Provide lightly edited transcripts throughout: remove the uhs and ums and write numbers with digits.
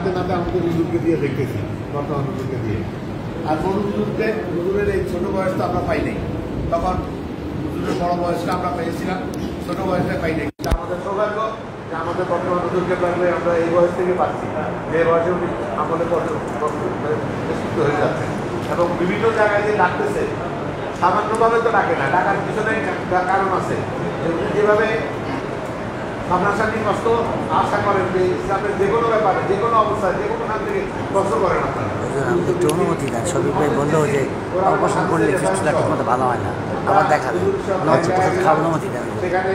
নাতে নাতে আমাদের হুজুরকে দিয়ে দেখতেছি, বর্তমান হুজুরকে দিয়ে। আর কোন হুজুরের এই ছোট বয়স তো আমরা পাই নাই, তখন হুজুরের বড় বয়সটা আমরা পেয়েছিলাম, ছোট বয়সটা পাই নাই। আমাদের সৌভাগ্য যে আমাদের বর্তমান হুজুরকে পারলে আমরা এই বয়স থেকে পাচ্ছি, যে বয়সে উনি আমাদের প্রস্তুত হয়ে যাচ্ছে। এবং বিভিন্ন জায়গায় যে ডাকতেছে, সামান্যভাবে তো ডাকে না, ডাকার পিছনে কারণ আছে। যেভাবে সামনাসামনি কষ্ট আশা করেন যে ইসলামের যে কোনো ব্যাপারে, যে কোনো অবস্থায়, যে কোনো খান থেকে কষ্ট করেন আপনারা। একটু অনুমতি দেন। শফিক ভাই বললো যে অপারেশন করলে ফিস্টুলা ঠিক মতো ভালো হয় না, আবার দেখাবে। অনুমতি দেন। সেখানে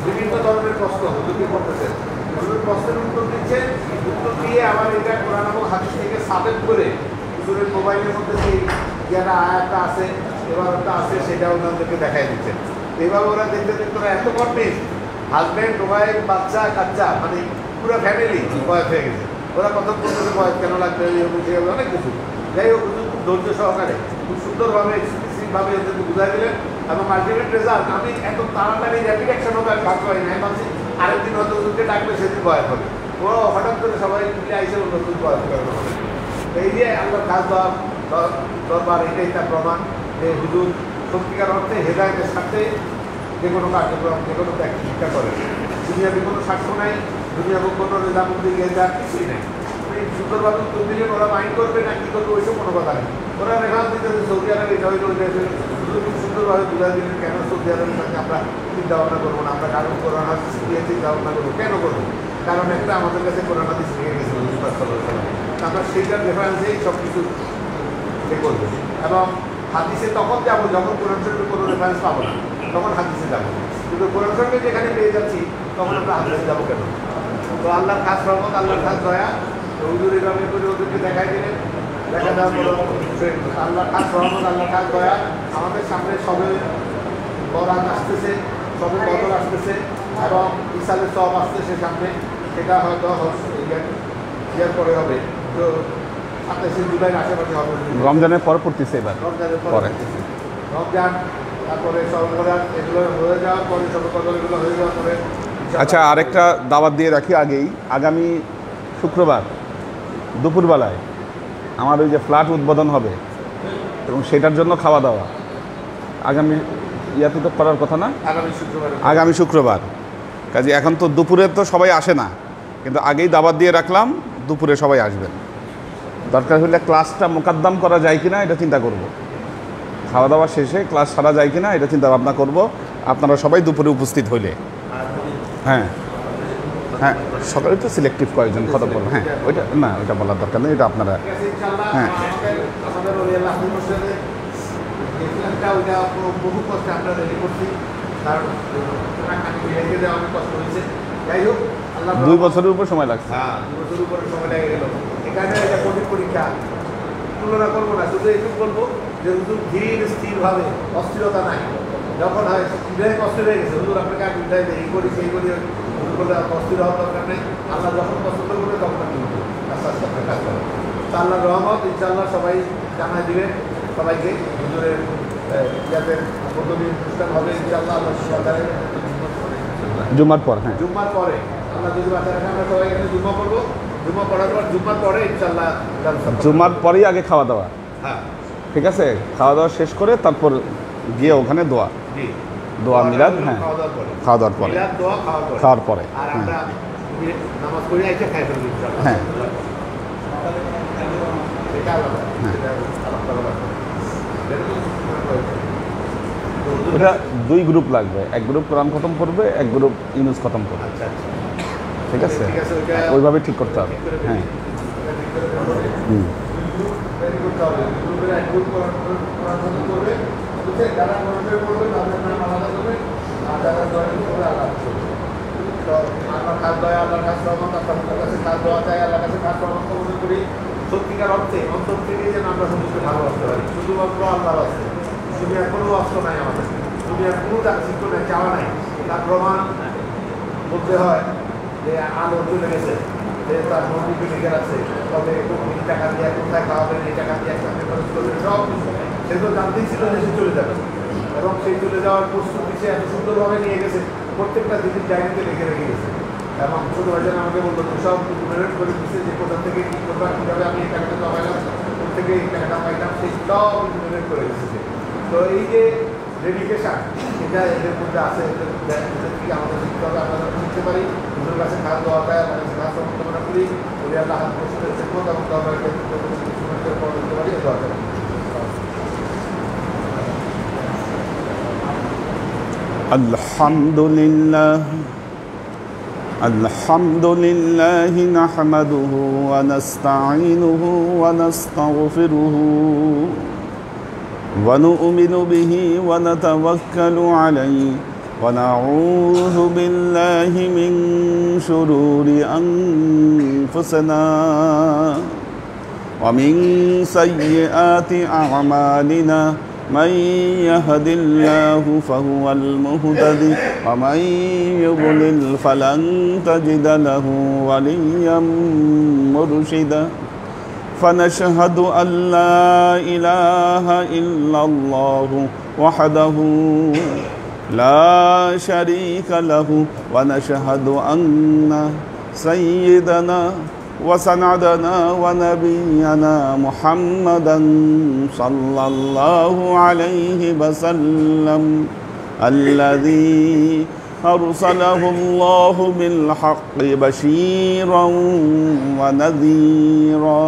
বিভিন্ন ধরনের প্রশ্ন হুজুরকে করতেছেন, হুজুর প্রশ্নের উত্তর দিচ্ছেন, উত্তর দিয়ে আবার এটা কোরআন এবং হাদিস থেকে সাবেত করে হুজুরের মোবাইলের মধ্যে সেই যেটা আয়াতটা আছে, এবারটা আছে, সেটা ওনাদেরকে দেখাই দিচ্ছেন। এইভাবে ওরা দেখতে দেখতে ওরা এত কনভিন্স, হাজব্যান্ড, ওয়াইফ, বাচ্চা কাচ্চা, মানে পুরো ফ্যামিলি বয়স হয়ে গেছে। ওরা কথা বলতেছে বয়স কেন লাগবে, অনেক কিছু। যাই হোক, হুজুর খুব ধৈর্য সহকারে খুব সুন্দরভাবে এক্সপ্রেসিভভাবে ওদেরকে বুঝাই দিলেন। এবং আলটিমেট রেজাল্ট, আমি এত তাড়াতাড়ি র্যাপিড অ্যাকশন হবে আমি ভাবতে পারি না। আমি ভাবছি আরেকদিন হয়তো হুজুরকে ডাকবে, সেদিন বয়স হবে। ওরা হঠাৎ করে সবাই মিলে আইসে নতুন বয়স করানো হবে। এই যে আল্লাহ খাস দরবার, এটাই তার প্রমাণ যে হুজুর সত্যিকার অর্থে হেদায়তের সাথে যে কোনো কার্যক্রম, যে কোনো ব্যক্তি শিক্ষা করে। দুনিয়াতে কোনো স্বার্থ নাই, দুনিয়াতে কোনো রেজামন্দি গেজা কিছুই নেই। সুন্দরভাবে উত্তর দিলে ওরা মাইন্ড করবে না কি করবে, ওইসব কোনো কথা নেই। ওরা রেফারেন্স দিতে সৌদি আরব এটা হইল, ওইটা খুব সুন্দরভাবে বুঝা দিলেন কেন সৌদি আরবের সঙ্গে আমরা চিন্তা ভাবনা করবো না, আমরা কারণ করোনা দিয়ে চিন্তা ভাবনা করবো, কেন করবো? কারণ একটা আমাদের কাছে করোনা দিয়ে শিখে গেছে, আমরা সেইটার রেফারেন্সেই সব কিছু করবো। এবং হাদিসে তখন যাবো যখন কোরআন শরীফের কোনো রেফারেন্স পাবো না, তখন হাদিসে যাবো। কিন্তু কোরআন শরীফে যেখানে পেয়ে যাচ্ছি তখন আমরা হাদিসে যাবো কেন? তো আল্লাহর খাস রহমত, আল্লাহর খাস দয়া, হুজুর এভাবে করে ওদেরকে দেখাই দিলেন। দেখা যাওয়ার পর আল্লাহর খাস রহমত, আল্লাহর খাস দয়া, আমাদের সামনে সবে বরাত আসতেছে, সবে বদল আসতেছে এবং ইসালের সব আসতেছে সামনে। সেটা হয়তো ইয়ার পরে হবে, তো 27 জুলাইয়ের আশেপাশে হবে। রমজানের পর পড়তেছে এবার, রমজানের পরে রমজান, তারপরে সর্বরাত, এগুলো হয়ে যাওয়ার পরে সর্বকদর, এগুলো হয়ে যাওয়ার পরে। আচ্ছা, আরেকটা দাওয়াত দিয়ে রাখি আগেই, আগামী শুক্রবার দুপুরবেলায় আমার ওই যে ফ্ল্যাট উদ্বোধন হবে এবং সেটার জন্য খাওয়া দাওয়া আগামী ইয়াতে তো করার কথা না, আগামী শুক্রবার। কাজে এখন তো দুপুরে তো সবাই আসে না, কিন্তু আগেই দাওয়াত দিয়ে রাখলাম, দুপুরে সবাই আসবেন। দরকার হলে ক্লাসটা মোকাদ্দাম করা যায় কিনা এটা চিন্তা করব, খাওয়া দাওয়া শেষে ক্লাস সারা যায় কিনা এটা চিন্তা ভাবনা করব। আপনারা সবাই দুপুরে উপস্থিত হইলে। হ্যাঁ হ্যাঁ, সকালে তো সিলেক্টিভ কয়েকজন কথা বলবো। হ্যাঁ, ওইটা না, ওইটা বলার দরকার নেই, এটা আপনারা। হ্যাঁ, বহু কষ্টে আমরা রেডি করছি, কারণ অনেক কষ্ট হয়েছে। যাই হোক, 2 বছরের উপর সময় লাগছে। হ্যাঁ, 2 বছরের উপরে সময় লেগে গেল। এখানে এটা কঠিন পরীক্ষা, তুলনা করবো না, শুধু এইটুকু বলবো যে হুজুর ধীর স্থিরভাবে, অস্থিরতা নাই। যখন হয় কষ্ট হয়ে গেছে, হুজুর আপনাকে আমি উঠাই দেয়, এই করি সেই করি, হুজুর বলে অস্থির হওয়ার দরকার নেই। আল্লাহ যখন পছন্দ করবে তখন আপনি আস্তে আস্তে আপনার কাজ করেন। তো আল্লাহ রহমত ইনশাআল্লাহ সবাই জানাই দিবেন সবাইকে। হুজুরের যাতে প্রথমে অনুষ্ঠান হবে ইনশাআল্লাহ, আল্লাহ জুম্মার পর। হ্যাঁ, জুম্মার পরে আল্লাহ যদি বাচ্চা রাখে আমরা সবাই এখানে জুম্মা করবো। জুম্মা পড়ার পর জুম্মার পরে ইনশাআল্লাহ জুম্মার পরেই আগে খাওয়া দাওয়া। হ্যাঁ, ঠিক আছে, খাওয়া দাওয়া শেষ করে তারপর গিয়ে ওখানে দোয়া, দোয়া মিলাদ। হ্যাঁ, খাওয়া দাওয়ার পরে, খাওয়ার পরে। আর আমরা নামাজ পড়ে এসে খাই ফেলবো। হ্যাঁ, এটা 2 গ্রুপ লাগবে, এক গ্রুপ কোরআন খতম করবে, এক গ্রুপ ইউনুস খতম করবে। ঠিক আছে, ওইভাবে ঠিক করতে হবে। হ্যাঁ, সত্যিকার অর্থে অন্তর থেকে যেন আমরা হুজুরকে ভালোবাসতে পারি। শুধুমাত্র আল্লাহর আছে, দুনিয়ার কোনো অস্ত্র নাই আমাদের, দুনিয়ার কোনো চাকচিক্য নাই, চাওয়া নাই। তার প্রমাণ বলতে হয় যে আলো চলে গেছে, যে তার মন্দিরকে লিখে রাখছে, তবে এই টাকা দিয়ে কোথায় খাওয়াবেন, এই টাকা দিয়ে একসাথে খরচ করবেন, সব কিছু। সে তো জানতেই ছিল যে সে চলে যাবে, এবং সেই চলে যাওয়ার প্রস্তুতি সে এত সুন্দরভাবে নিয়ে গেছে, প্রত্যেকটা জিনিস ডায়েরিতে লিখে রেখে গেছে। এবং ছোটো ভাইজান আমাকে বললো সব ইমপ্লিমেন্ট করে দিচ্ছে যে কোথা থেকে কী করবা কীভাবে আমি এই টাকাটা জমাইলাম কোথা থেকে এই টাকাটা পাইলাম সেই সব ইমপ্লিমেন্ট করে দিচ্ছে। তো এই যে ডেডিকেশান এটা এদের মধ্যে আছে, এদের থেকে আমাদের শিখতে হবে, আমরা যখন শিখতে পারি ওদের কাছে খাওয়া দোয়া দেয়, আমাদের কাছে খাওয়া সমর্থনা করি, ওই আল্লাহ হাত বসে শিখবো তখন দরকারকে ইনস্ট্রুমেন্টের পর দিতে পারি এই দরকার। الحمد لله نحمده ونستعينه ونستغفره ونؤمن به ونتوكل عليه ونعوذ بالله من شرور أنفسنا ومن سيئات أعمالنا من يهد الله فهو المهتدي ومن يضلل فلن تجد له وليا مرشدا فنشهد أن لا إله إلا الله وحده لا شريك له ونشهد أن سيدنا وسندنا ونبينا محمدا صلى الله عليه وسلم الذي أرسله الله بالحق بشيرا ونذيرا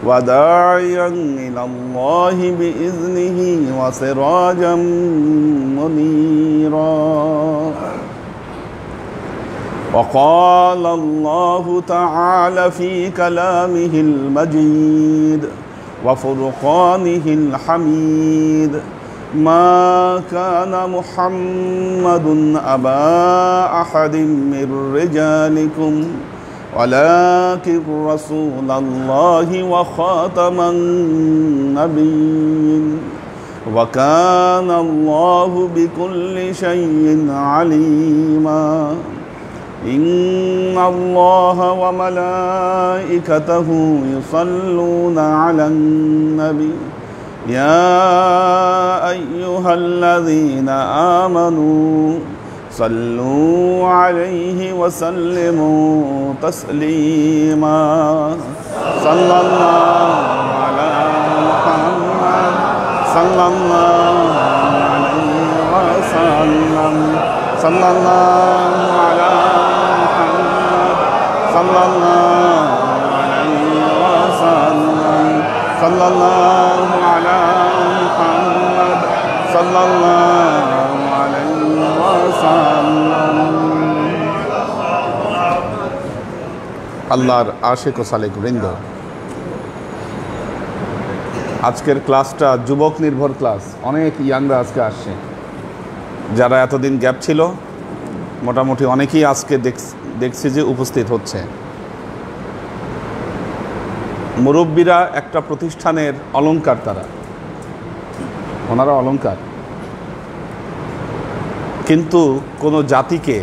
وداعيا إلى الله بإذنه وسراجا منيرا. وقال الله تعالى في كلامه المجيد وفرقانه الحميد ما كان محمد أبا أحد من رجالكم ولكن رسول الله وخاتم النبيين وكان الله بكل شيء عليما. إن الله وملائكته يصلون على النبي يا أيها الذين آمنوا صلوا عليه وسلموا تسليما. صلى الله على محمد صلى الله عليه وسلم صلى الله على صلى الله عليه وسلم صلى الله على محمد صلى الله عليه وسلم. আল্লাহর আশিক ও সালেক বৃন্দ, আজকের ক্লাসটা যুবক নির্ভর ক্লাস। অনেক ইয়াংরা আজকে আসছে, যারা এতদিন গ্যাপ ছিল মোটামুটি অনেকেই আজকে দেখছি যে উপস্থিত হচ্ছে। মুরব্বীরা একটা প্রতিষ্ঠানের অলংকার, ওনারা অলংকার, কিন্তু কোনো জাতিকে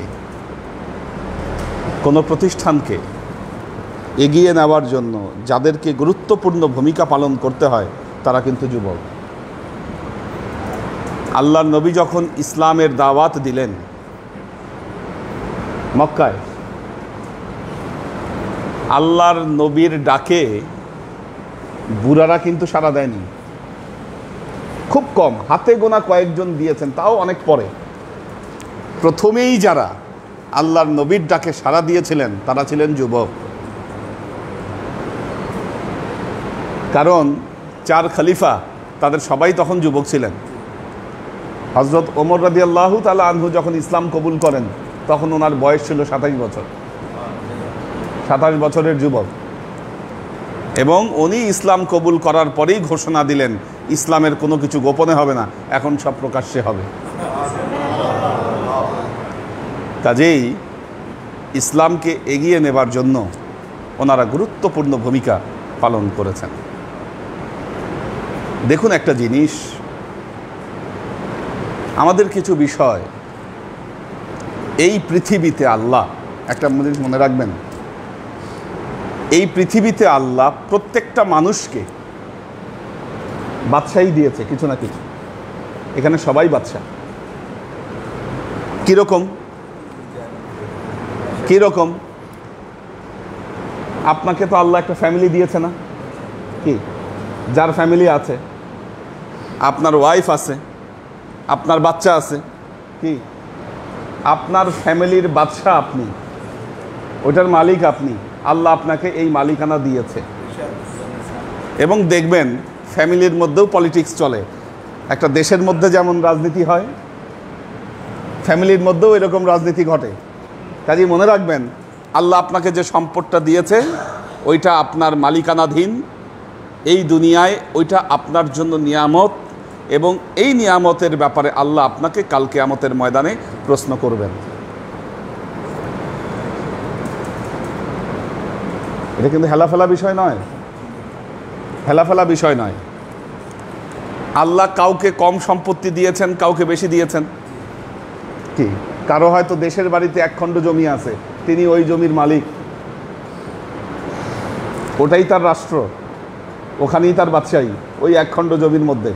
কোনো প্রতিষ্ঠানকে এগিয়ে নেওয়ার জন্য যাদেরকে গুরুত্বপূর্ণ ভূমিকা পালন করতে হয় তারা কিন্তু যুবক। আল্লাহর নবী যখন ইসলামের দাওয়াত দিলেন মক্কায়, আল্লাহর নবীর ডাকে বুড়ারা কিন্তু সাড়া দেয়নি, খুব কম, হাতে গোনা কয়েকজন দিয়েছেন, তাও অনেক পরে। প্রথমেই যারা আল্লাহর নবীর ডাকে সাড়া দিয়েছিলেন তারা ছিলেন যুবক। কারণ 4 খলিফা তাদের সবাই তখন যুবক ছিলেন। হযরত ওমর রাদিয়াল্লাহু তাআলা আনহু যখন ইসলাম কবুল করেন তখন ওনার বয়স ছিল 27 বছর, 27 বছরের যুবক। এবং উনি ইসলাম কবুল করার পরেই ঘোষণা দিলেন ইসলামের কোনো কিছু গোপনে হবে না, এখন সব প্রকাশ্যে হবে। কাজেই ইসলামকে এগিয়ে নেবার জন্য ওনারা গুরুত্বপূর্ণ ভূমিকা পালন করেছেন। দেখুন একটা জিনিস, আমাদের কিছু বিষয় এই পৃথিবীতে আল্লাহ, একটা জিনিস মনে রাখবেন, এই পৃথিবীতে আল্লাহ প্রত্যেকটা মানুষকে বাদশাহী দিয়েছে কিছু না কিছু। এখানে সবাই বাদশাহ। কীরকম? কীরকম? আপনাকে তো আল্লাহ একটা ফ্যামিলি দিয়েছে না কি? যার ফ্যামিলি আছে, আপনার ওয়াইফ আছে, আপনার বাচ্চা আছে, কি আপনার ফ্যামিলির বাদশা আপনি, ওটার মালিক আপনি। আল্লাহ আপনাকে এই মালিকানা দিয়েছে। এবং দেখবেন ফ্যামিলির মধ্যেও পলিটিক্স চলে। একটা দেশের মধ্যে যেমন রাজনীতি হয়, ফ্যামিলির মধ্যেও এরকম রাজনীতি ঘটে। কাজেই মনে রাখবেন, আল্লাহ আপনাকে যে সম্পদটা দিয়েছে ওইটা আপনার মালিকানাধীন। এই দুনিয়ায় ওইটা আপনার জন্য নিয়ামত, এবং এই নিয়ামতের ব্যাপারে আল্লাহ আপনাকে কাল কিয়ামতের ময়দানে প্রশ্ন করবেন। এটা কিন্তু হেলাফেলা বিষয় নয়, হেলাফেলা বিষয় নয়। আল্লাহ কাউকে কম সম্পত্তি দিয়েছেন, কাউকে বেশি দিয়েছেন। কি কারো হয়তো দেশের বাড়িতে 1 খণ্ড জমি আছে, তিনি ওই জমির মালিক, ওটাই তার রাষ্ট্র, ওখানেই তার বাদশাহী, ওই 1 খণ্ড জমির মধ্যে।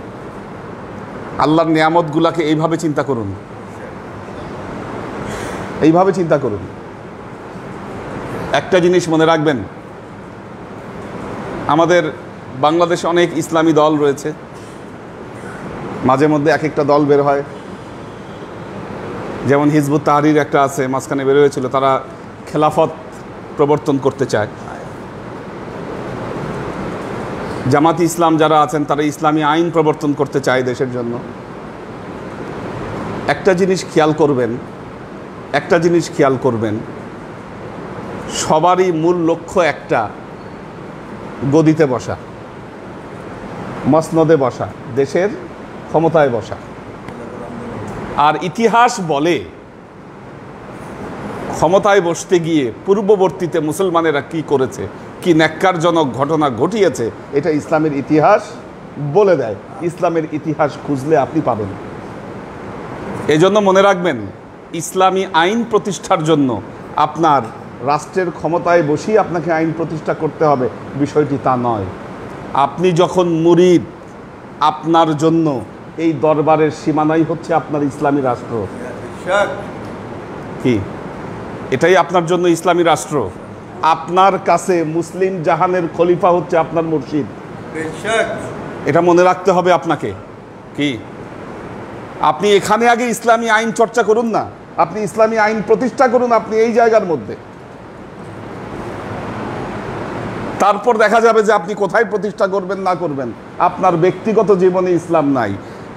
আল্লাহর নিয়ামতগুলাকে এইভাবে চিন্তা করুন, এইভাবে চিন্তা করুন। একটা জিনিস মনে রাখবেন, আমাদের বাংলাদেশে অনেক ইসলামী দল রয়েছে, মাঝে মধ্যে এক একটা দল বের হয়। যেমন হিজবুত তাহরির একটা আছে, মাঝখানে বের হয়েছিল, তারা খেলাফত প্রবর্তন করতে চায়। জামাত ইসলাম যারা আছেন তারা ইসলামী আইন প্রবর্তন করতে চায় দেশের জন্য। একটা জিনিস খেয়াল করবেন, একটা জিনিস খেয়াল করবেন, সবারই মূল লক্ষ্য একটা, গদিতে বসা, মসনদে বসা, দেশের ক্ষমতায় বসা। আর ইতিহাস বলে ক্ষমতায় বসতে গিয়ে পূর্ববর্তীতে মুসলমানেরা কি করেছে, কি ন্যাক্কারজনক ঘটনা ঘটিয়েছে, এটা ইসলামের ইতিহাস বলে দেয়। ইসলামের ইতিহাস খুঁজলে আপনি পাবেন। এজন্য মনে রাখবেন, ইসলামী আইন প্রতিষ্ঠার জন্য আপনার রাষ্ট্রের ক্ষমতায় বসেই আপনাকে আইন প্রতিষ্ঠা করতে হবে, বিষয়টি তা নয়। আপনি যখন মুরিদ, আপনার জন্য এই দরবারের সীমানাই হচ্ছে আপনার ইসলামী রাষ্ট্র। কি এটাই আপনার জন্য ইসলামী রাষ্ট্র। আপনার কাছে মুসলিম জাহানের খলিফা হচ্ছে আপনার মুর্শিদ। এটা মনে রাখতে হবে আপনাকে। কি আপনি এখানে আগে ইসলামী আইন চর্চা করুন না, আপনি ইসলামী আইন প্রতিষ্ঠা করুন আপনি এই জায়গার মধ্যে। তারপর দেখা যাবে যে আপনি কোথায় প্রতিষ্ঠা করবেন না করবেন। আপনার ব্যক্তিগত জীবনে ইসলাম নাই,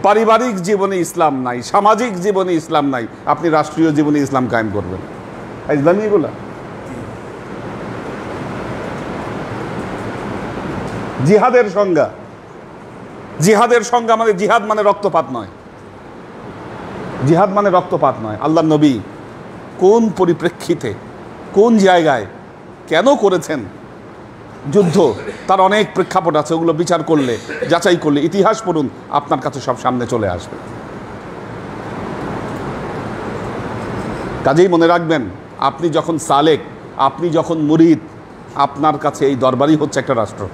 পারিবারিক জীবনে ইসলাম নাই, সামাজিক জীবনে ইসলাম নাই, আপনি রাষ্ট্রীয় জীবনে ইসলাম কায়েম করবেন। ইসলামী এগুলা জিহাদের সংজ্ঞা। জিহাদের সংজ্ঞা মানে, জিহাদ মানে রক্তপাত নয়, জিহাদ মানে রক্তপাত নয়। আল্লাহর নবী কোন পরিপ্রেক্ষিতে, কোন জায়গায়, কেন করেছেন যুদ্ধ, তার অনেক প্রেক্ষাপট আছে। ওগুলো বিচার করলে, যাচাই করলে, ইতিহাস পড়ুন, আপনার কাছে সব সামনে চলে আসবে। কাজেই মনে রাখবেন, আপনি যখন সালেক, আপনি যখন মুরিদ, আপনার কাছে এই দরবারই হচ্ছে একটা রাষ্ট্র।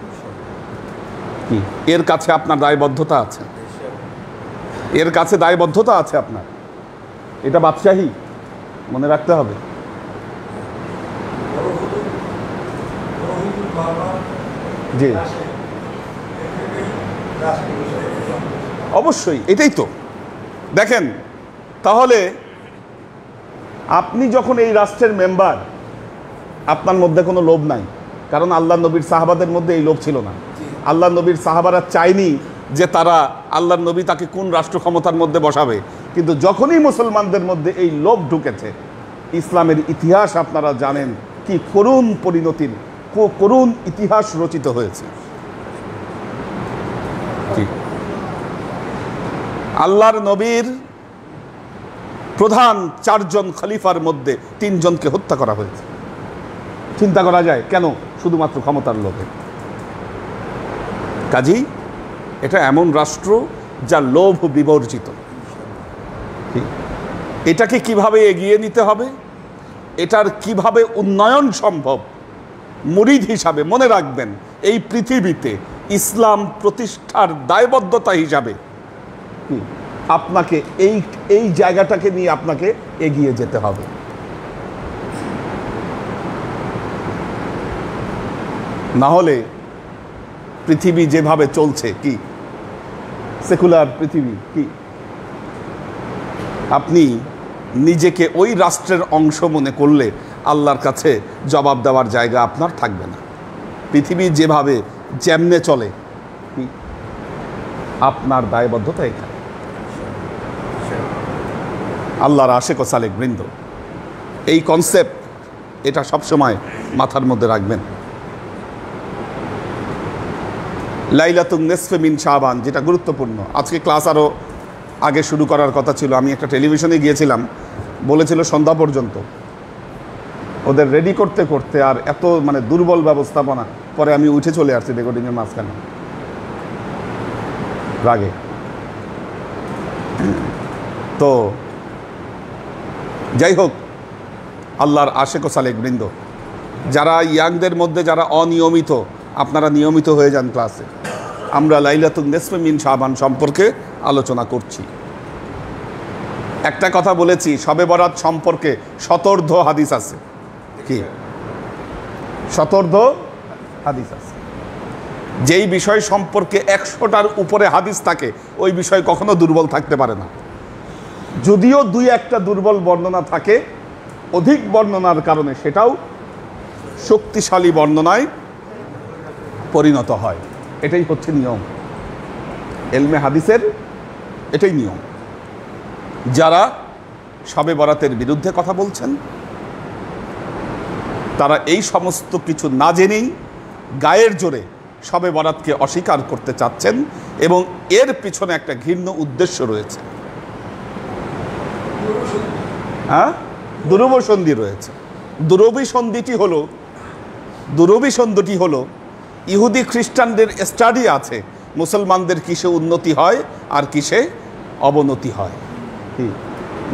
কি এর কাছে আপনার দায়বদ্ধতা আছে, এর কাছে দায়বদ্ধতা আছে আপনার। এটা বাদশাহী, মনে রাখতে হবে। জি অবশ্যই, এটাই তো দেখেন। তাহলে আপনি যখন এই রাষ্ট্রের মেম্বার, আপনার মধ্যে কোনো লোভ নাই, কারণ আল্লাহ নবীর সাহাবাদের মধ্যে এই লোভ ছিল না। আল্লাহ নবীর সাহাবারা চায়নি যে তারা, আল্লাহ নবী তাকে কোন রাষ্ট্র ক্ষমতার মধ্যে বসাবে। কিন্তু যখনই মুসলমানদের মধ্যে এই লোভ ঢুকেছে, ইসলামের ইতিহাস আপনারা জানেন কি করুণ পরিণতির, করুণ ইতিহাস রচিত হয়েছে। আল্লাহর নবীর প্রধান 4 জন খলিফার মধ্যে 3 জনকে হত্যা করা হয়েছে। চিন্তা করা যায় কেন? শুধুমাত্র ক্ষমতার লোভে। কাজেই এটা এমন রাষ্ট্র যা লোভ বিবর্জিত। এটাকে কিভাবে এগিয়ে নিতে হবে, এটার কিভাবে উন্নয়ন সম্ভব, মুরিদ হিসাবে মনে রাখবেন, এই পৃথিবীতে ইসলাম প্রতিষ্ঠার দায়বদ্ধতা হিসাবে আপনাকে এই জায়গাটাকে নিয়ে আপনাকে এগিয়ে যেতে হবে। না হলে পৃথিবী যেভাবে চলছে, কি সেকুলার পৃথিবী, কি আপনি নিজেকে ওই রাষ্ট্রের অংশ মনে করলে আল্লাহর কাছে জবাব দেওয়ার জায়গা আপনার থাকবে না। পৃথিবী যেভাবে যেমনে চলে, কি আপনার দায়বদ্ধতা এখানে। আল্লাহর আশেক ও সালেক বৃন্দ, এই কনসেপ্ট এটা সবসময় মাথার মধ্যে রাখবেন। লাইলাতুন নিসফে মিন শাবান, যেটা গুরুত্বপূর্ণ। আজকে ক্লাস আরও আগে শুরু করার কথা ছিল। আমি একটা টেলিভিশনে গিয়েছিলাম, বলেছিল সন্ধ্যা পর্যন্ত। ওদের রেডি করতে করতে আর এত মানে দুর্বল ব্যবস্থাপনা, পরে আমি উঠে চলে আসছি রেকর্ডিংয়ের মাঝখানে রাগে। তো যাই হোক, আল্লাহর আশেক ও সালেক বৃন্দ, যারা ইয়াংদের মধ্যে যারা অনিয়মিত, আপনারা নিয়মিত হয়ে যান ক্লাসে। আমরা লাইলাতুন নিসফে মিন শাবান সম্পর্কে আলোচনা করছি। একটা কথা বলেছি, শবে বরাত সম্পর্কে শতর্ধ হাদিস আছে। কি শতর্ধ হাদিস আছে? যেই বিষয় সম্পর্কে 100টার উপরে হাদিস থাকে, ওই বিষয় কখনো দুর্বল থাকতে পারে না। যদিও 2-1টা দুর্বল বর্ণনা থাকে, অধিক বর্ণনার কারণে সেটাও শক্তিশালী বর্ণনায় পরিণত হয়। এটাই হচ্ছে নিয়ম এলমে হাদিসের, এটাই নিয়ম। যারা শবে বরাতের বিরুদ্ধে কথা বলছেন, তারা এই সমস্ত কিছু না জেনেই গায়ের জোরে শবে বরাতকে অস্বীকার করতে চাচ্ছেন, এবং এর পিছনে একটা ঘৃণ্য উদ্দেশ্য রয়েছে। হ্যাঁ, দুরভিসন্ধি রয়েছে। দুরভিসন্ধিটি হলো ইহুদি খ্রিস্টানদের স্টাডি আছে মুসলমানদের কিসে উন্নতি হয় আর কিসে অবনতি হয়।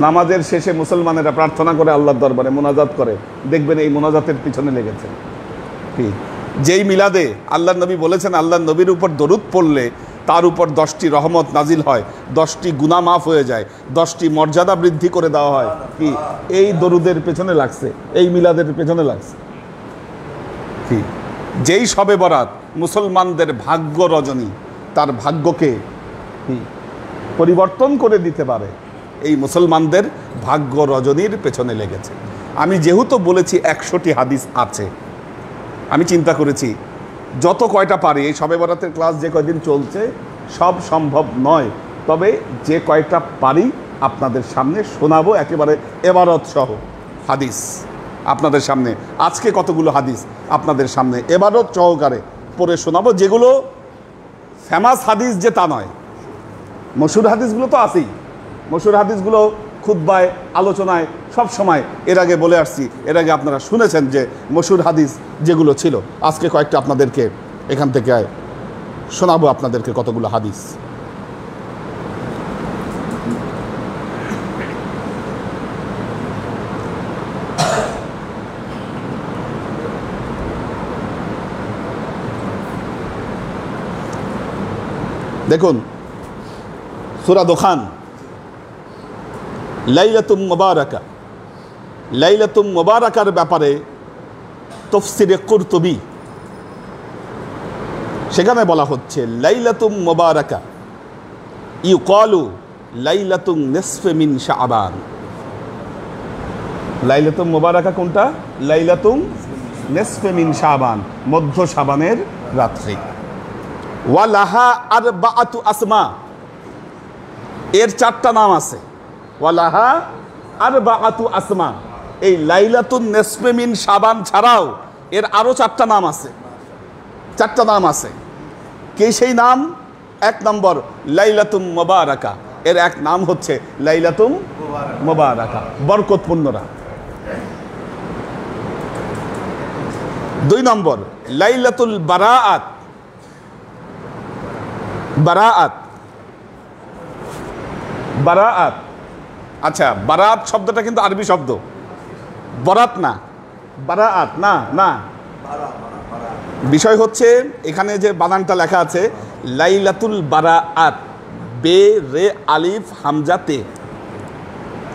নামাজের শেষে মুসলমানেরা প্রার্থনা করে আল্লাহর দরবারে মোনাজাত করে, দেখবেন এই মোনাজাতের পিছনে লেগেছে। যেই মিলাদে আল্লাহ নবী বলেছেন আল্লাহ নবীর উপর দরুদ পড়লে তার উপর 10টি রহমত নাজিল হয়, 10টি গুনাহ মাফ হয়ে যায়, 10টি মর্যাদা বৃদ্ধি করে দেওয়া হয়, কি এই দরুদের পেছনে লাগছে, এই মিলাদের পেছনে লাগছে। কি যেই শবে বরাত মুসলমানদের ভাগ্য রজনী, তার ভাগ্যকে পরিবর্তন করে দিতে পারে, এই মুসলমানদের ভাগ্য রজনীর পেছনে লেগেছে। আমি যেহেতু বলেছি 100টি হাদিস আছে, আমি চিন্তা করেছি যত কয়টা পারি, এই শবে বরাতের ক্লাস যে কয়দিন চলছে সব সম্ভব নয়, তবে যে কয়টা পারি আপনাদের সামনে শোনাবো, একেবারে এবারত সহ হাদিস আপনাদের সামনে। আজকে কতগুলো হাদিস আপনাদের সামনে এবারত সহকারে পড়ে শোনাবো, যেগুলো ফেমাস হাদিস যে তা নয়। মশহুর হাদিসগুলো তো আছেই, মশহুর হাদিসগুলো খুতবায় আলোচনায় সব সময় এর আগে বলে আসছি, এর আগে আপনারা শুনেছেন যে মশহুর হাদিস যেগুলো ছিল। আজকে কয়েকটা আপনাদেরকে এখান থেকে শোনাবো, আপনাদেরকে কতগুলো হাদিস। দেখুন, সূরা দোখান, লাইলাতুম মুবারাকা, লাইলাতুম মুবারাকার ব্যাপারে তাফসীরে কুরতুবী, সেখানে বলা হচ্ছে লাইলাতুম মুবারাকা ইউকালু লাইলাতুন নিসফে মিন শাবান। লাইলাতুম মুবারাকা কোনটা? লাইলাতুন নিসফে মিন শাবান, মধ্য শাবানের রাত্রি। ওয়ালাহা আরবাআতু আসমা, এর 4টা নাম আছে। ওয়ালাহা আরবাআতু আসমা, এই লাইলাতুন নিসফে মিন শাবান ছাড়াও এর আরো 4টা নাম আছে। 4টা নাম আছে। কে সেই নাম? 1 নম্বর লাইলাতুম মুবারাকা, এর এক নাম হচ্ছে লাইলাতুম মুবারাকা, বরকতপূর্ণ রাত। 2 নম্বর লাইলাতুল বারাআত, বারাআত, বারাআত। আচ্ছা, বারাআত শব্দটা কিন্তু আরবি শব্দ, বরাত না, বারাআত না, না। বিষয় হচ্ছে এখানে যে বানানটা লেখা আছে লাইলাতুল বারাআত, বে রে আলিফ হামজা তে,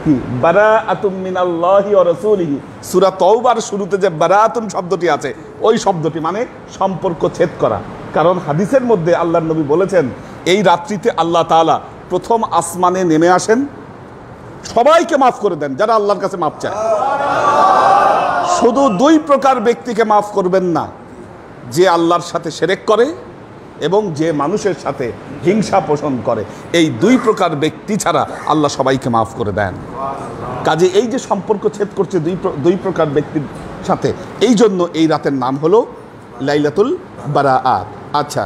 কি বারাআতুম মিনাল্লাহি ওয়া রাসূলিহি, সূরা তাওবার শুরুতে যে বারাআতুন শব্দটি আছে ওই শব্দটি মানে সম্পর্ক ছেদ করা। কারণ হাদিসের মধ্যে আল্লাহর নবী বলেছেন এই রাত্রিতে আল্লাহ তাআলা প্রথম আসমানে নেমে আসেন, সবাইকে মাফ করে দেন যারা আল্লাহর কাছে মাফ চায়। শুধু দুই প্রকার ব্যক্তিকে মাফ করবেন না, যে আল্লাহর সাথে শিরক করে এবং যে মানুষের সাথে হিংসা পোষণ করে। এই দুই প্রকার ব্যক্তি ছাড়া আল্লাহ সবাইকে মাফ করে দেন। কাজে এই যে সম্পর্ক ছেদ করছে দুই প্রকার ব্যক্তির সাথে, এই জন্য এই রাতের নাম হলো লাইলাতুল বারাআত। আচ্ছা,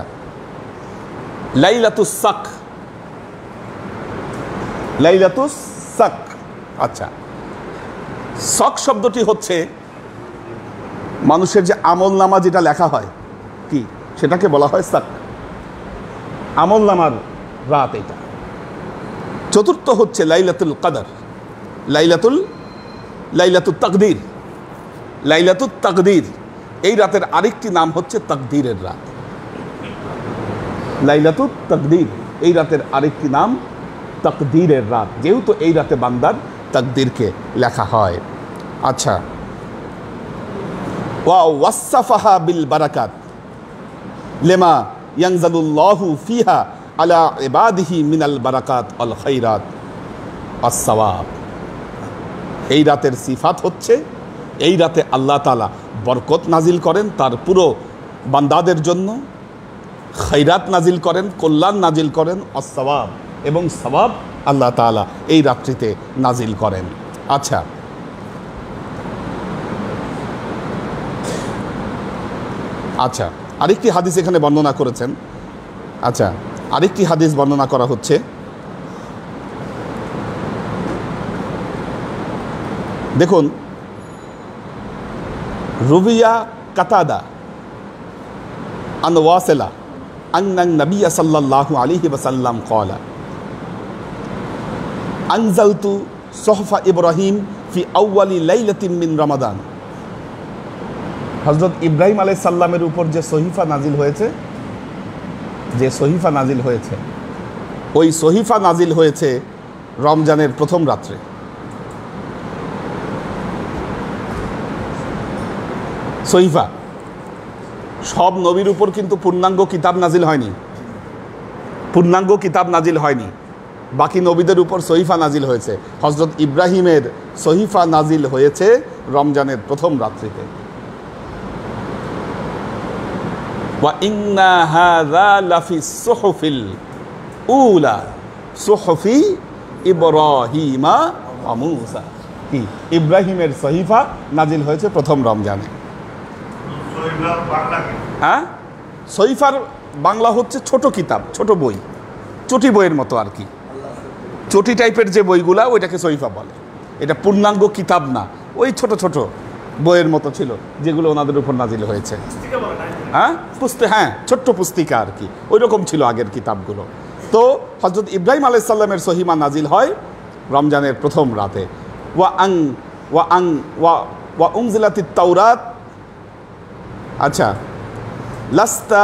লাইলাতুস সাক, লাইলাতুস সাক। আচ্ছা, সক শব্দটি হচ্ছে মানুষের যে আমল নামা যেটা লেখা হয় কি সেটাকে বলা হয় সাক, আমল নামার রাত এটা। চতুর্থ হচ্ছে লাইলাতুল কদর, লাইলাতুল তাকদীর, লাইলাতুল তাকদীর। এই রাতের আরেকটি নাম হচ্ছে তাকদীরের রাত। লাইলাতুল তাকদীর, এই রাতের আরেকটি নাম তাকদীরের রাত, যেহেতু এই রাতে বান্দার তাকদীরকে লেখা হয়। আচ্ছা, ওয়া ওয়াসসাফাহা বিল বারাকাত লিমা ইয়ানজালুল্লাহু ফিহা আলা ইবাদিহি মিনাল বারাকাত আল খায়রাত আস সাওয়াব। এই রাতের সিফাত হচ্ছে এই রাতে আল্লাহ তাআলা বরকত নাজিল করেন তার পুরো বান্দাদের জন্য, খায়রাত নাজিল করেন, কল্যাণ নাজিল করেন, আস সাওয়াব এবং সওয়াব আল্লাহ তাআলা এই রাত্রিতে নাজিল করেন। আচ্ছা, আচ্ছা, আরেকটি হাদিস এখানে বর্ণনা করেছেন। আচ্ছা, আরেকটি হাদিস বর্ণনা করা হচ্ছে, দেখুন, রুবিয়া কাতাদা আন ওয়াসিলা আন্না নবী সাল্লাল্লাহু আলাইহি ওয়াসাল্লাম ক্বালা আনজালতু সুহফা ইব্রাহিম ফি আউয়ালি লাইলাতিন মিন রমাদান। হযরত ইব্রাহিম আলাইহিস সালামের উপর যে সহিফা নাজিল হয়েছে, যে সহিফা নাজিল হয়েছে, ওই সহিফা নাজিল হয়েছে রমজানের প্রথম রাত্রে। সহিফা, সব নবীর উপর কিন্তু পূর্ণাঙ্গ কিতাব নাজিল হয়নি, পূর্ণাঙ্গ কিতাব নাজিল হয়নি, বাকি নবীদের উপর সহিফা নাজিল হয়েছে। হযরত ইব্রাহিমের সহিফা নাজিল হয়েছে রমজানের প্রথম রাত্রিতে। ওয়া ইন্না হাযা লাফি সুহুফিল উলা সুহুফি ইব্রাহিমা ওয়া মূসা। কি ইব্রাহিমের সহিফা নাজিল হয়েছে প্রথম রমজানে। হ্যাঁ, সহিফার বাংলা হচ্ছে ছোট কিতাব, ছোট বই, চটি বইয়ের মতো আর কি, চটি টাইপের যে বইগুলা ওইটাকে সহিফা বলে। এটা পূর্ণাঙ্গ কিতাব না, ওই ছোট ছোট বইয়ের মতো ছিল যেগুলো ওনাদের উপর নাজিল হয়েছে। হ্যাঁ, হ্যাঁ, ছোট্ট পুস্তিকা আর কি, ওই রকম ছিল আগের কিতাবগুলো। তো হযরত ইব্রাহিম আলাইহিস সালামের সহিফা নাজিল হয় রমজানের প্রথম রাতে। ওয়া উনজিলাতিত তাওরাত। আচ্ছা, লাস্তা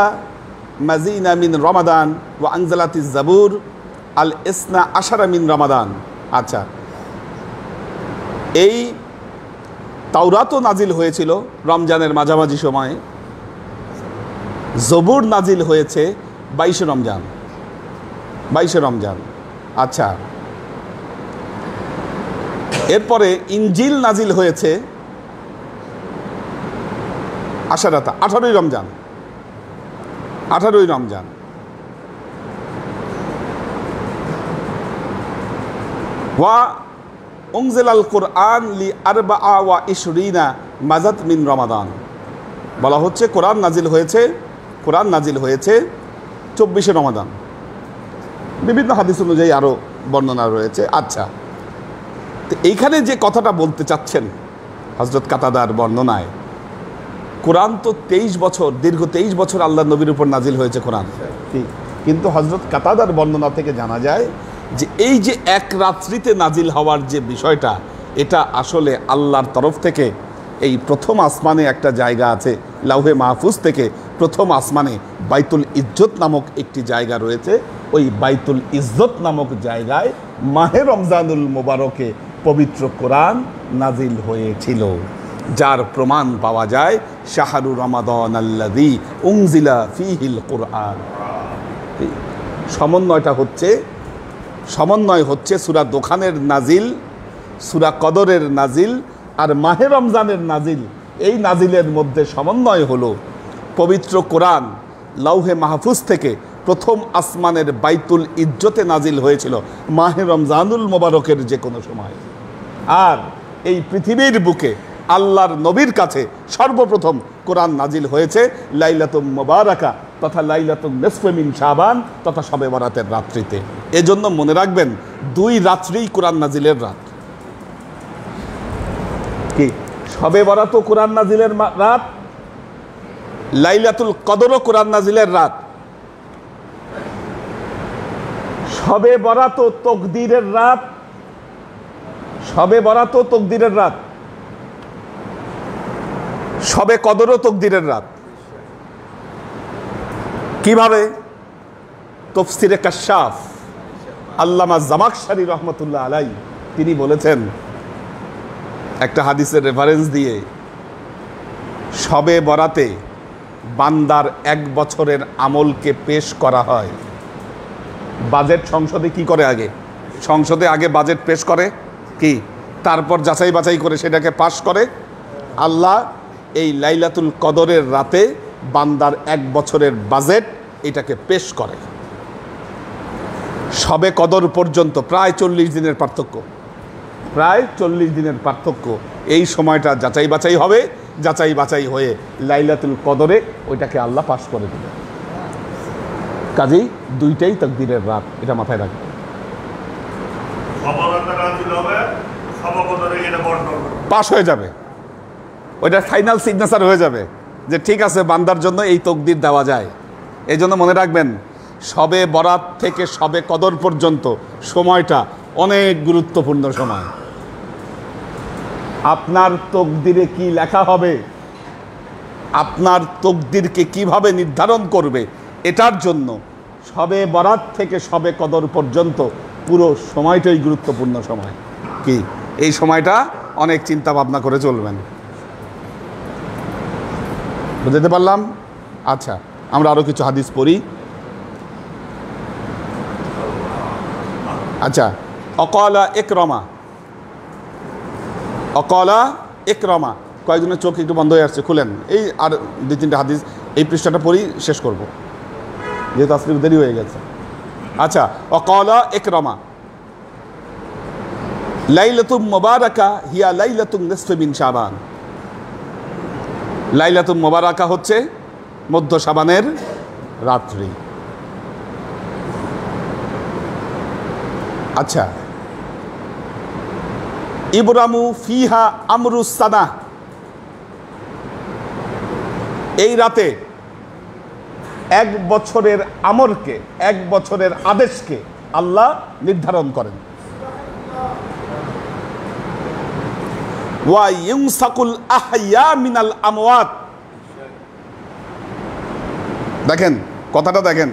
মাজিনা মিন রমাদান ওয়া আনজালাতিজ জাবুর আল ইসনা আশারা মিন রমাদান। আচ্ছা, এই তাওরাতও নাজিল হয়েছিল রমজানের মাঝামাঝি সময়ে, জবুর নাজিল হয়েছে 22 রমজান, 22 রমজান। আচ্ছা, এরপরে ইনজিল নাজিল হয়েছে আশারাতা 18 রমজান, 18 রমজান। ওয়া উনজিলাল কুরআন লি আরবাআ ওয়া ইশরিনা মাজাত মিন রমাদান। বলা হচ্ছে কোরআন নাজিল হয়েছে 24 রমাদান। বিভিন্ন হাদিস অনুযায়ী আরও বর্ণনা রয়েছে। আচ্ছা, তো এইখানে যে কথাটা বলতে চাচ্ছেন হযরত কাতাদার বর্ণনায়, কোরআন তো 23 বছর, দীর্ঘ 23 বছর আল্লাহ নবীর উপর নাজিল হয়েছে কোরআন। কিন্তু হযরত কাতাদার বর্ণনা থেকে জানা যায় যে এই যে এক রাত্রিতে নাজিল হওয়ার যে বিষয়টা, এটা আসলে আল্লাহর তরফ থেকে এই প্রথম আসমানে একটা জায়গা আছে, লাউহে মাহফুজ থেকে প্রথম আসমানে বাইতুল ইজ্জত নামক একটি জায়গা রয়েছে। ওই বাইতুল ইজ্জত নামক জায়গায় মাহে রমজানুল মোবারকে পবিত্র কোরআন নাজিল হয়েছিল, যার প্রমাণ পাওয়া যায় শাহরু রমাদান আল্লাযী উনজিলা ফীহিল কুরআন। সমন্বয় হচ্ছে সূরা দোখানের নাজিল, সূরা কদরের নাজিল আর মাহে রমজানের নাজিল। এই নাজিলের মধ্যে সমন্বয় হলো পবিত্র কোরআন লাউহে মাহফুজ থেকে প্রথম আসমানের বাইতুল ইজ্জতে নাজিল হয়েছিল মাহে রমজানুল মোবারকের যে কোনো সময়। আর এই পৃথিবীর বুকে আল্লাহর নবীর কাছে সর্বপ্রথম কোরআন নাজিল হয়েছে লাইলাতুল মুবারাকা তথা লাইলাতুল নিসফে মিন শাবান তথা শবে বরাতের রাত্রিতে। এজন্য মনে রাখবেন 2 রাত্রিই কোরআন নাজিলের রাত। কি শবে বরাতও কোরআন নাজিলের রাত, লাইলাতুল কদরও কোরআন নাজিলের রাত। শবে বরাতও তকদিরের রাত, শবে বরাতও তকদিরের রাত, শবে কদরও তকদিরের রাত। কিভাবে? তাফসীরে কাশফ আল্লামা জামাখশরী রহমতুল্লাহ আলাইহি তিনি বলেছেন একটা হাদিসের রেফারেন্স দিয়ে, শবে বরাতে বান্দার 1 বছরের আমলকে পেশ করা হয়। বাজেট সংসদে কি করে? সংসদে আগে বাজেট পেশ করে, কি তারপর যাচাই বাছাই করে সেটাকে পাশ করে। আল্লাহ এই লাইলাতুল কদরের রাতে বান্দার 1 বছরের বাজেট এটাকে পেশ করে। শবে কদর পর্যন্ত প্রায় 40 দিনের পার্থক্য, প্রায় 40 দিনের পার্থক্য। এই সময়টা যাচাই বাছাই হবে, যাচাই বাছাই হয়ে লাইলাতুল কদরে ওইটাকে আল্লাহ পাশ করে দেবে। কাজেই 2টাই তাকদীরের রাত, এটা মাথায় রাখবেন। পাশ হয়ে যাবে, ওইটা ফাইনাল সিগনেচার হয়ে যাবে যে ঠিক আছে বান্দার জন্য এই তকদির দেওয়া যায়। এই জন্য মনে রাখবেন শবে বরাত থেকে শবে কদর পর্যন্ত সময়টা অনেক গুরুত্বপূর্ণ সময়। আপনার তকদিরে কি লেখা হবে, আপনার তকদিরকে কিভাবে নির্ধারণ করবে, এটার জন্য শবে বরাত থেকে শবে কদর পর্যন্ত পুরো সময়টাই গুরুত্বপূর্ণ সময়। কি এই সময়টা অনেক চিন্তা ভাবনা করে চলবেন। বুঝতে পারলাম? আচ্ছা, আমরা আরো কিছু হাদিস পড়ি। আচ্ছা, অকালা একরমা, কয়েকজনের চোখ একটু বন্ধ হয়ে আসছে, খুলেন। এই আর 2-3টা হাদিস, এই পৃষ্ঠাটা পড়ি শেষ করব, যেহেতু আজকে দেরি হয়ে গেছে। আচ্ছা, অকালা একরমা লাইলাতুল মুবারাকা হিয়া লাইলাতুন নিসফি মিন শাবান। লাইলাতুল মুবারাকা হচ্ছে মধ্য শাবানের রাত্রি। আচ্ছা, ইবরামু ফিহা আমরুস সানা, এই রাতে 1 বছরের আমরকে, 1 বছরের আদেশকে আল্লাহ নির্ধারণ করেন। ওয়া ইউনসাকুল আহইয়া মিনাল আমওয়াত, দেখেন কথাটা দেখেন,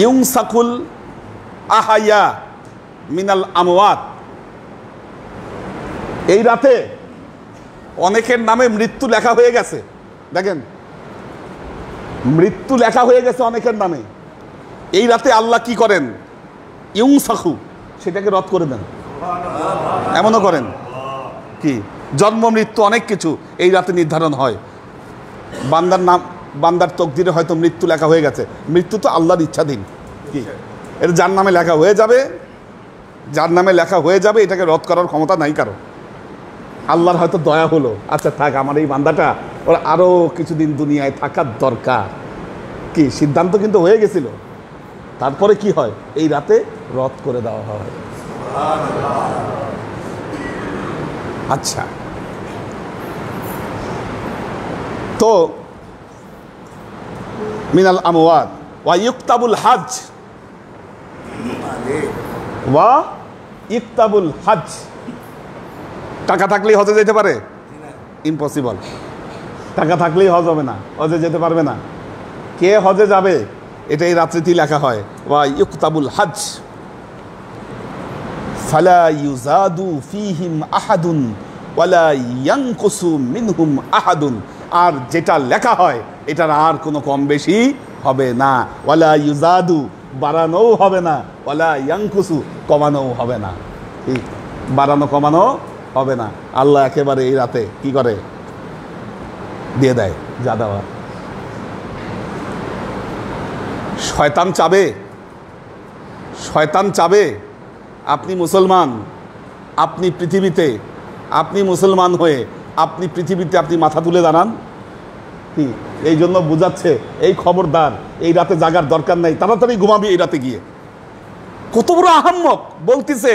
ইউনসাকুল আহইয়া মিনাল আমওয়াত। এই রাতে অনেকের নামে মৃত্যু লেখা হয়ে গেছে, দেখেন মৃত্যু লেখা হয়ে গেছে অনেকের নামে। এই রাতে আল্লাহ কি করেন? ইউনসাকু, সেটাকে রদ করে দেন। এমনও করেন কি জন্ম মৃত্যু অনেক কিছু এই রাতে নির্ধারণ হয়। বান্দার নাম, বান্দার তকদিরে হয়তো মৃত্যু লেখা হয়ে গেছে, মৃত্যু তো আল্লাহর ইচ্ছাধীন। কি এর যার নামে লেখা হয়ে যাবে, যার নামে লেখা হয়ে যাবে, এটাকে রদ করার ক্ষমতা নাই কারো। আল্লাহর হয়তো দয়া হলো, আচ্ছা থাক আমার এই বান্দাটা ওর আরও কিছুদিন দুনিয়ায় থাকার দরকার, কি সিদ্ধান্ত কিন্তু হয়ে গেছিল। তারপরে কি হয়? এই রাতে রদ করে দেওয়া হয়। আচ্ছা, তো মিনাল আমওয়াত ওয়া ইউক্তাবুল হজ, ওয়া ইউক্তাবুল হজ। টাকা থাকলেই হজে যেতে পারে? ইম্পসিবল। টাকা থাকলেই হজ হবে না, হজে যেতে পারবে না। কে হজে যাবে এটা এই রাত্রিতেই লেখা হয়, ওয়া ইউক্তাবুল হজ ফালা ইউজাদু ফীহিম আহাদুন ওয়ালা ইয়ানকুসু মিনহুম আহাদুন, আর যেটা লেখা হয় এটার আর কোনো কম বেশি হবে না। ওয়ালা ইউজাদু, বাড়ানোও হবে না, ওয়ালা ইয়ানকুসু, কমানোও হবে না। ঠিক, বাড়ানো কমানো হবে না। আল্লাহ একেবারে এই রাতে কি করে, দিয়ে দেয় যা দেওয়া। শয়তান চাবে, শয়তান চাবে আপনি মুসলমান, আপনি পৃথিবীতে, আপনি মুসলমান হয়ে আপনি পৃথিবীতে আপনি মাথা তুলে দাঁড়ান। কি এই জন্য বুঝাচ্ছে, এই খবরদার, এই রাতে জাগার দরকার নাই, তাড়াতাড়ি ঘুমাবি এই রাতে গিয়ে। কত বড় আহাম্মক, বলতেছে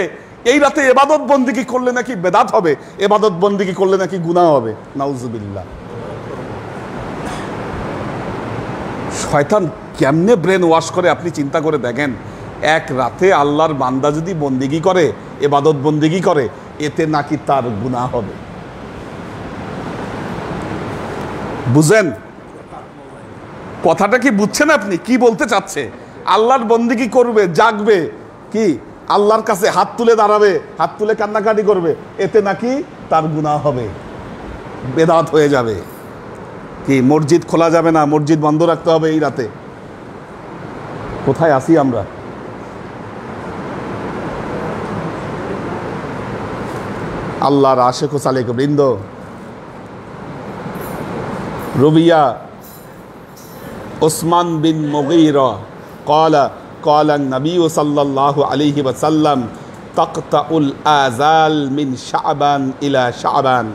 এই রাতে এবাদত বন্দিগি করলে নাকি বেদাত হবে, এবাদত বন্দিগি করলে নাকি গুনাহ হবে। নাউজুবিল্লাহ। শয়তান কেমনে ব্রেন ওয়াশ করে আপনি চিন্তা করে দেখেন। এক রাতে আল্লাহর বান্দা যদি বন্দিগি করে, এবাদত বন্দিগি করে, এতে নাকি তার গুনাহ হবে। বুঝেন কথাটা কি, বুঝছেন আপনি কি বলতে চাচ্ছে? আল্লাহর বন্দিগি করবে, জাগবে, কি আল্লাহর কাছে হাত তুলে দাঁড়াবে, হাত তুলে কান্নাকাটি করবে, এতে নাকি তার গুনাহ হবে, বেদাত হয়ে যাবে। কি মসজিদ খোলা যাবে না, মসজিদ বন্ধ রাখতে হবে এই রাতে। কোথায় আসি আমরা? আল্লাহর আশিক ও সালেক বৃন্দ, রুবিয়া উসমান বিন মুগীরা ক্বালা ক্বালা নবী সাল্লাল্লাহু আলাইহি ওয়াসাল্লাম তাকতাউল আযাল মিন শাবান ইলা শাবান।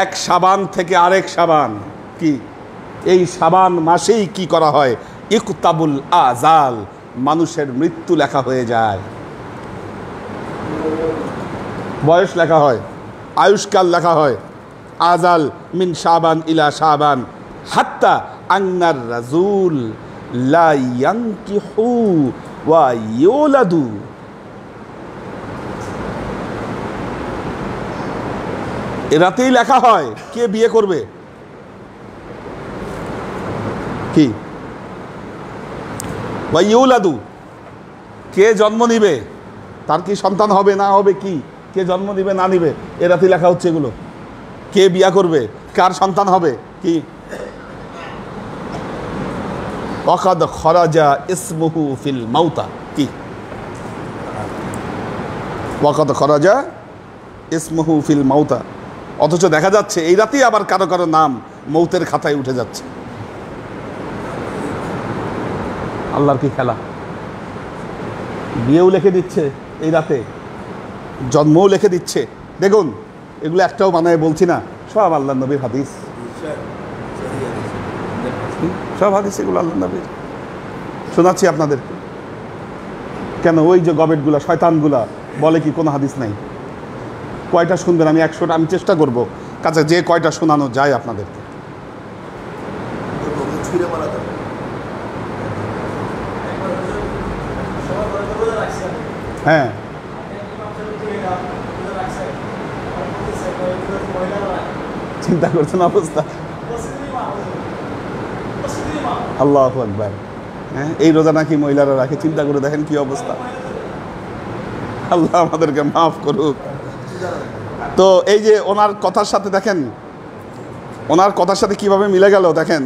এক শাবান থেকে আরেক শাবান, কি এই শাবান মাসেই কি করা হয়? ইকতাবুল আযাল, মানুষের মৃত্যু লেখা হয়ে যায়, বয়স লেখা হয়, আয়ুষ্কাল লেখা হয়। আজাল মিন শাবান ইলা শাবান হাত্তা আন্নার রাজুল লা ইয়ানকিহু ওয়া ইউলাদু। এরাতেই লেখা হয় কে বিয়ে করবে, কি ওয়া ইউলাদু, কে জন্ম নিবে, তার কি সন্তান হবে না হবে, কি কে জন্ম নিবে না নিবে, এরাতেই লেখা হচ্ছে এগুলো। কে বিয়া করবে, কার সন্তান হবে, কি ওয়াকাদ খরাজা ইসমুহু ফিল মাউতা, কি ওয়াকাদ খরাজা ইসমুহু ফিল মাউতা। অথচ দেখা যাচ্ছে এই রাতেই আবার কারো কারো নাম মৌতের খাতায় উঠে যাচ্ছে। আল্লাহর কি খেলা! বিয়েও লিখে দিচ্ছে এই রাতে, জন্মও লিখে দিচ্ছে। দেখুন এগুলো একটাও বানায় বলছি না, সব আল্লাহ নবীর হাদিস, সব হাদিস এগুলো আল্লাহ নবীর। শোনাচ্ছি আপনাদের। কেন ওই যে গবেটগুলা, শয়তানগুলা বলে কি কোনো হাদিস নাই? কয়টা শুনবেন? আমি 100টা, আমি চেষ্টা করব কাছে যে কয়টা শোনানো যায় আপনাদেরকে। হ্যাঁ, চিন্তা করছেন অবস্থা। আল্লাহু আকবার। হ্যাঁ, এই রোজা নাকি মহিলারা রাখে, চিন্তা করে দেখেন কি অবস্থা। আল্লাহ আমাদেরকে মাফ করুক। তো এই যে ওনার কথার সাথে দেখেন, ওনার কথার সাথে কিভাবে মিলে গেল দেখেন।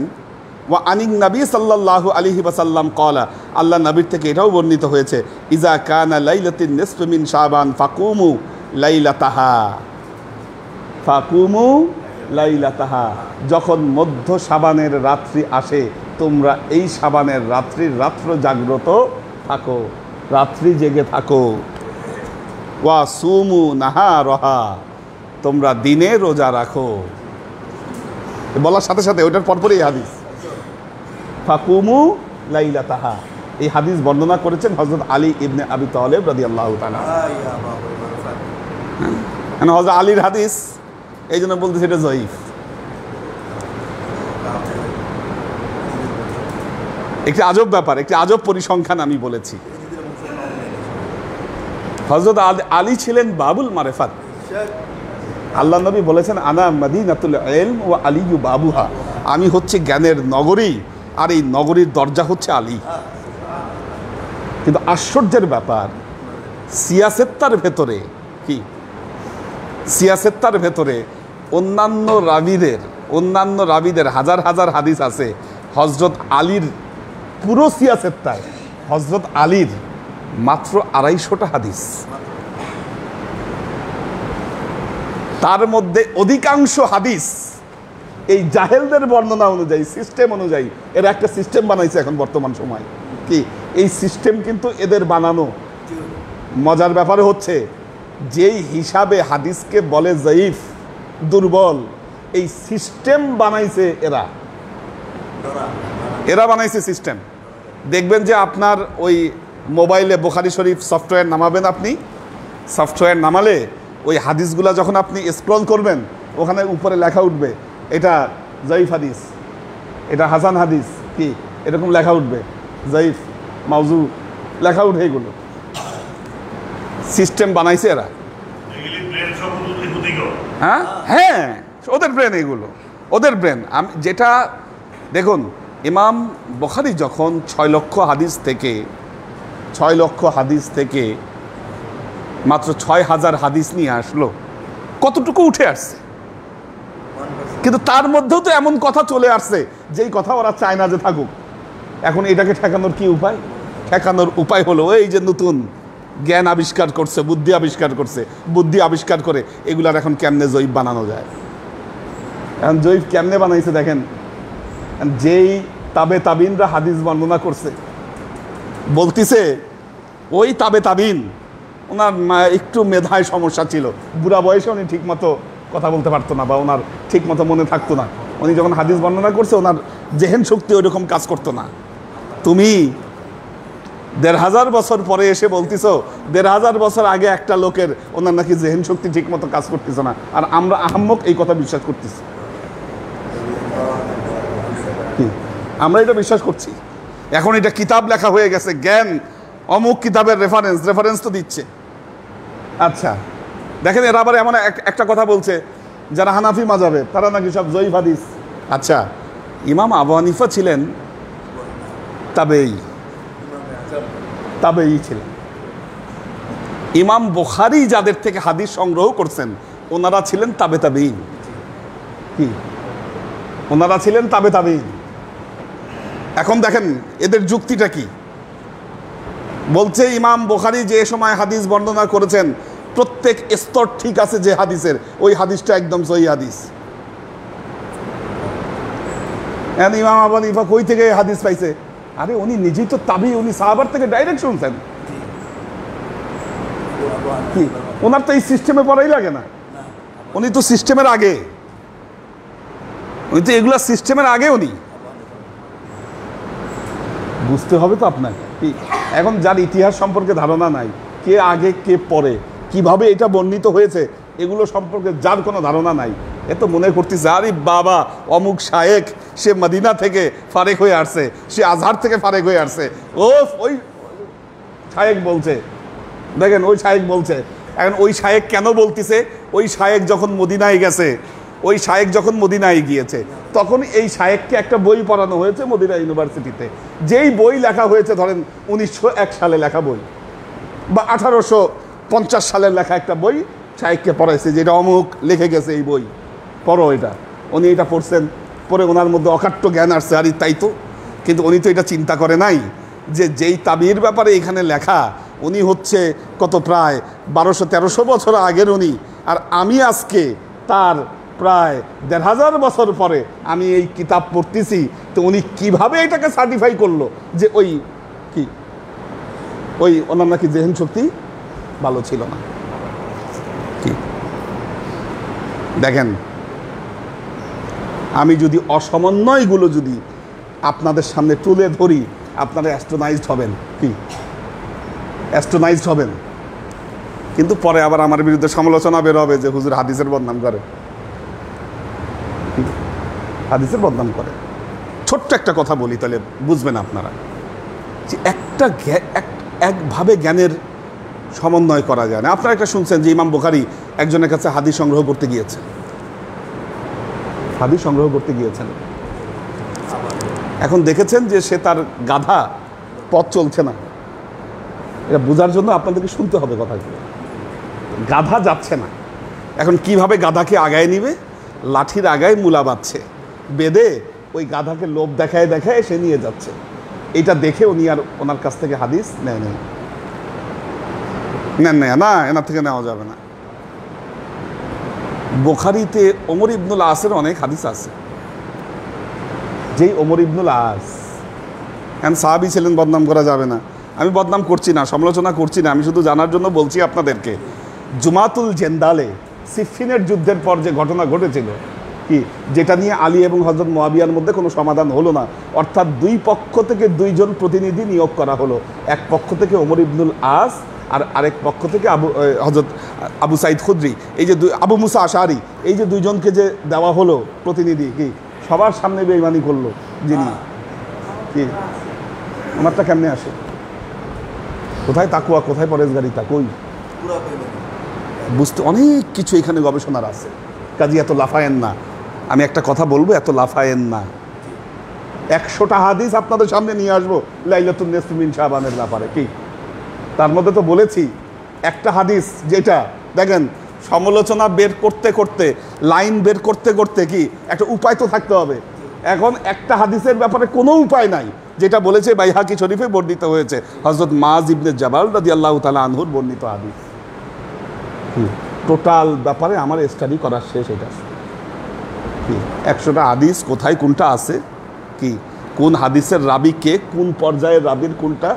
ওয়া আনিন নবী সাল্লাল্লাহু আলাইহি ওয়াসাল্লাম ক্বালা, আল্লাহ নবীর থেকে এটাও বর্ণিত হয়েছে, ইজা কানা লাইলাতুন নিসফ মিন শাবান ফাকুমু লাইলাতাহা, ফাকুমু লাইলাতাহা, যখন মধ্য শাবানের রাত্রি আসে তোমরা এই শাবানের রাত্র জাগ্রত থাকো, রাত্রি জেগে থাকো। ওয়া সুমু নাহারাহা, তোমরা দিনে রোজা রাখো। বলার সাথে সাথে ওইটার পরপরই হাদিস, ফাকুমু লাইলাতাহা। এই হাদিস বর্ণনা করেছেন হযরত আলী ইবনে আবি তালেব রাদিয়াল্লাহু তাআলা। হযরত আলীর হাদিস, এই জন্য বলতেছি এটা জয়ীফ। একটি আজব ব্যাপার, একটি আজব পরিসংখ্যান আমি বলেছি। হযরত আলী ছিলেন বাবুল মারেফাত। আল্লাহ নবী বলেছেন, আনা মাদিনাতুল ইলম ওয়া আলিয়্যু বাবুহা, আমি হচ্ছে জ্ঞানের নগরী আর এই নগরীর দরজা হচ্ছে আলী। কিন্তু আশ্চর্যের ব্যাপার, সিয়াসেত্তার ভেতরে কি, সিয়াসেত্তার ভেতরে অন্যান্য রাবিদের হাজার হাজার হাদিস আছে। হজরত আলীর পুরো সিয়াসেত্তায় হজরত আলীর মাত্র 250টা হাদিস। তার মধ্যে অধিকাংশ হাদিস এই জাহেলদের বর্ণনা অনুযায়ী, সিস্টেম অনুযায়ী, এরা একটা সিস্টেম বানাইছে এখন বর্তমান সময়। কি এই সিস্টেম কিন্তু এদের বানানো। মজার ব্যাপার হচ্ছে যেই হিসাবে হাদিসকে বলে জয়ীফ, দুর্বল, এই সিস্টেম বানাইছে এরা বানাইছে সিস্টেম। দেখবেন যে আপনার ওই মোবাইলে বুখারী শরীফ সফটওয়্যার নামাবেন, আপনি সফটওয়্যার নামালে ওই হাদিসগুলা যখন আপনি স্ক্রল করবেন, ওখানে উপরে লেখা উঠবে এটা জয়ীফ হাদিস, এটা হাসান হাদিস, কি এরকম লেখা উঠবে, জয়ীফ, মাউজু লেখা উঠে। এগুলো সিস্টেম বানাইছে এরা। হ্যাঁ হ্যাঁ, ওদের ব্রেন, এগুলো ওদের ব্রেন। আমি যেটা দেখুন, ইমাম বুখারী যখন 6 লক্ষ হাদিস থেকে মাত্র 6000 হাদিস নিয়ে আসলো, কতটুকু উঠে আসছে। কিন্তু তার মধ্যেও তো এমন কথা চলে আসছে যেই কথা ওরা চায় না যে থাকুক। এখন এটাকে ঠেকানোর কি উপায়? ঠেকানোর উপায় হলো এই যে নতুন জ্ঞান আবিষ্কার করছে, বুদ্ধি আবিষ্কার করে এগুলার এখন কেমনে জয়ীফ বানানো যায়। এখন জয়ীফ কেমনে বানাইছে দেখেন, যেই তাবিনরা হাদিস বর্ণনা করছে, বলতিছে ওই তাবিন, ওনার একটু মেধায় সমস্যা ছিল, বুড়া বয়সে উনি ঠিকমতো কথা বলতে পারতো না, বা ওনার ঠিকমতো মনে থাকতো না। উনি যখন হাদিস বর্ণনা করছে, ওনার জেহেন শক্তি ওইরকম কাজ করতো না। তুমি 1500 বছর পরে এসে বলতিছো 1500 বছর আগে একটা লোকের ওনার নাকি জেহেন শক্তি ঠিকমতো কাজ করতেছে না, আর আমরা আহাম্মক এই কথা বিশ্বাস করতেছি। আমরা এটা বিশ্বাস করছি। এখন এটা কিতাব লেখা হয়ে গেছে, জ্ঞান অমুক কিতাবের রেফারেন্স তো দিচ্ছে। আচ্ছা দেখেন, এরা আবার এমন একটা কথা বলছে, যারা হানাফি মাযহাবে তারা নাকি সব জয়ীফ হাদিস। আচ্ছা, ইমাম আবু হানিফা ছিলেন তাবেঈ ছিলেন। ইমাম বুখারী যাদের থেকে হাদিস সংগ্রহ করছেন, ওনারা ছিলেন তাবেঈন। কি ওনারা ছিলেন তাবেঈন। এখন দেখেন এদের যুক্তিটা কি বলছে। ইমাম বুখারী যে সময় হাদিস বর্ণনা করেছেন, প্রত্যেক স্তর ঠিক আছে যে হাদিসের, ওই হাদিসটা একদম সহিহ হাদিস। ইমাম আবু হানিফা কই থেকে হাদিস পাইছে? আরে উনি নিজেই তো তাবি, উনি সাহাবার থেকে ডাইরেক্ট শুনছেন। কি ওনার তো এই সিস্টেমে পড়াই লাগে না, উনি তো সিস্টেমের আগে, উনি তো এগুলা সিস্টেমের আগে। উনি বুঝতে হবে তো আপনাকে। এখন যার ইতিহাস সম্পর্কে ধারণা নাই, কে আগে কে পরে, কিভাবে এটা বর্ণিত হয়েছে, এগুলো সম্পর্কে যার কোনো ধারণা নাই, এ তো মনে করতেছে আরে বাবা অমুক শায়েখ, সে মদিনা থেকে ফারেক হয়ে আসছে, সে আজহার থেকে ফারেক হয়ে আসছে, ওই শায়েখ বলছে। দেখেন ওই শায়েখ বলছে। এখন ওই শায়েখ কেন বলতেছে? ওই শায়েখ যখন মদিনায় গিয়েছে, তখন এই শায়েখকে একটা বই পড়ানো হয়েছে মদিনা ইউনিভার্সিটিতে। যেই বই লেখা হয়েছে ধরেন 1901 সালে লেখা বই, বা 1850 সালের লেখা একটা বই শায়েখকে পড়াইছে, যেটা অমুক লিখে গেছে, এই বই পড়ো এটা। উনি এটা পড়ছেন, পরে ওনার মধ্যে অকাট্য জ্ঞান আসছে, আর তাই তো। কিন্তু উনি তো এটা চিন্তা করে নাই যে যেই তাবির ব্যাপারে এখানে লেখা, উনি হচ্ছে কত প্রায় 1200-1300 বছর আগের উনি, আর আমি আজকে তার প্রায় 1500 বছর পরে আমি এই কিতাব পড়তেছি। তো উনি কিভাবে এটাকে সার্টিফাই করলো যে ওই ওনার নাকি জেহেন শক্তি ভালো ছিল না? কি দেখেন, আমি যদি অসমন্বয়গুলো যদি আপনাদের সামনে তুলে ধরি, আপনারা অ্যাস্ট্রোনাইজড হবেন। কি অ্যাস্ট্রোনাইজড হবেন। কিন্তু পরে আবার আমার বিরুদ্ধে সমালোচনা বের হবে যে হুজুর হাদিসের বদনাম করে, হাদিসের বদনাম করে। ছোট্ট একটা কথা বলি, তাহলে বুঝবেন আপনারা যে একভাবে জ্ঞানের সমন্বয় করা যায় না। আপনারা একটা শুনছেন যে ইমাম বুখারী একজনের কাছে হাদিস সংগ্রহ করতে গিয়েছেন। এখন দেখেছেন যে সে তার গাধা পথ চলছে না, এটা বোঝার জন্য আপনাদেরকে শুনতে হবে কথাগুলো। গাধা যাচ্ছে না, এখন কিভাবে গাধাকে আগায় নিবে? লাঠির আগায় মূলা বাঁধছে, বেঁধে ওই গাধাকে লোভ দেখায় দেখায় সে নিয়ে যাচ্ছে। এটা দেখে উনি আর ওনার কাছ থেকে হাদিস নেন না, এনার থেকে নেওয়া যাবে না। বুখারীতে ওমর ইবনুল আসের অনেক হাদিস আছে, যেই ওমর ইবনুল আস সাহাবী ছিলেন, বদনাম করা যাবে না। আমি বদনাম করছি না, সমালোচনা করছি না, আমি শুধু জানার জন্য বলছি আপনাদেরকে। জুমাতুল জেন্দালে সিফিনের যুদ্ধের পর যে ঘটনা ঘটেছিল, কি যেটা নিয়ে আলী এবং হযরত মুয়াবিয়ার মধ্যে কোনো সমাধান হলো না, অর্থাৎ দুই পক্ষ থেকে দুইজন প্রতিনিধি নিয়োগ করা হলো। এক পক্ষ থেকে ওমর ইবনুল আস আর আরেক পক্ষ থেকে হযরত আবু সাইদ খুদরি, এই যে আবু মুসা আশআরী, এই যে দুইজনকে যে দেওয়া হলো প্রতিনিধি, কি সবার সামনে বেঈমানি করলো যিনি, কি ওনারটা কেমনে আসে? কোথায় তাকুয়া, কোথায় পরেজগারিতা? কই? বুঝতে অনেক কিছু এখানে গবেষণার আছে, কাজে এত লাফায়েন না। আমি একটা কথা বলবো, এত লাফায়েন না। 100টা হাদিস আপনাদের সামনে নিয়ে আসবো লাইলাতুন নিসফ মিন শাবানের ব্যাপারে, কি তার মধ্যে তো বলেছি একটা হাদিস, যেটা দেখেন সমালোচনা বের করতে করতে, লাইন বের করতে করতে, কি একটা উপায় তো থাকতে হবে। এখন একটা হাদিসের ব্যাপারে কোনো উপায় নাই, যেটা বলেছে বাইহাকি শরীফে বর্ণিত হয়েছে, হযরত মুআয ইবনে জাবাল রাদিয়াল্লাহু তাআলা আনহুর বর্ণিত হাদিস। টোটাল ব্যাপারে আমার স্টাডি করার শেষ। এটা কি 100টা হাদিস কোথায় কোনটা আছে, কি কোন হাদিসের রাবি কে, কোন পর্যায়ের রাবির কোনটা,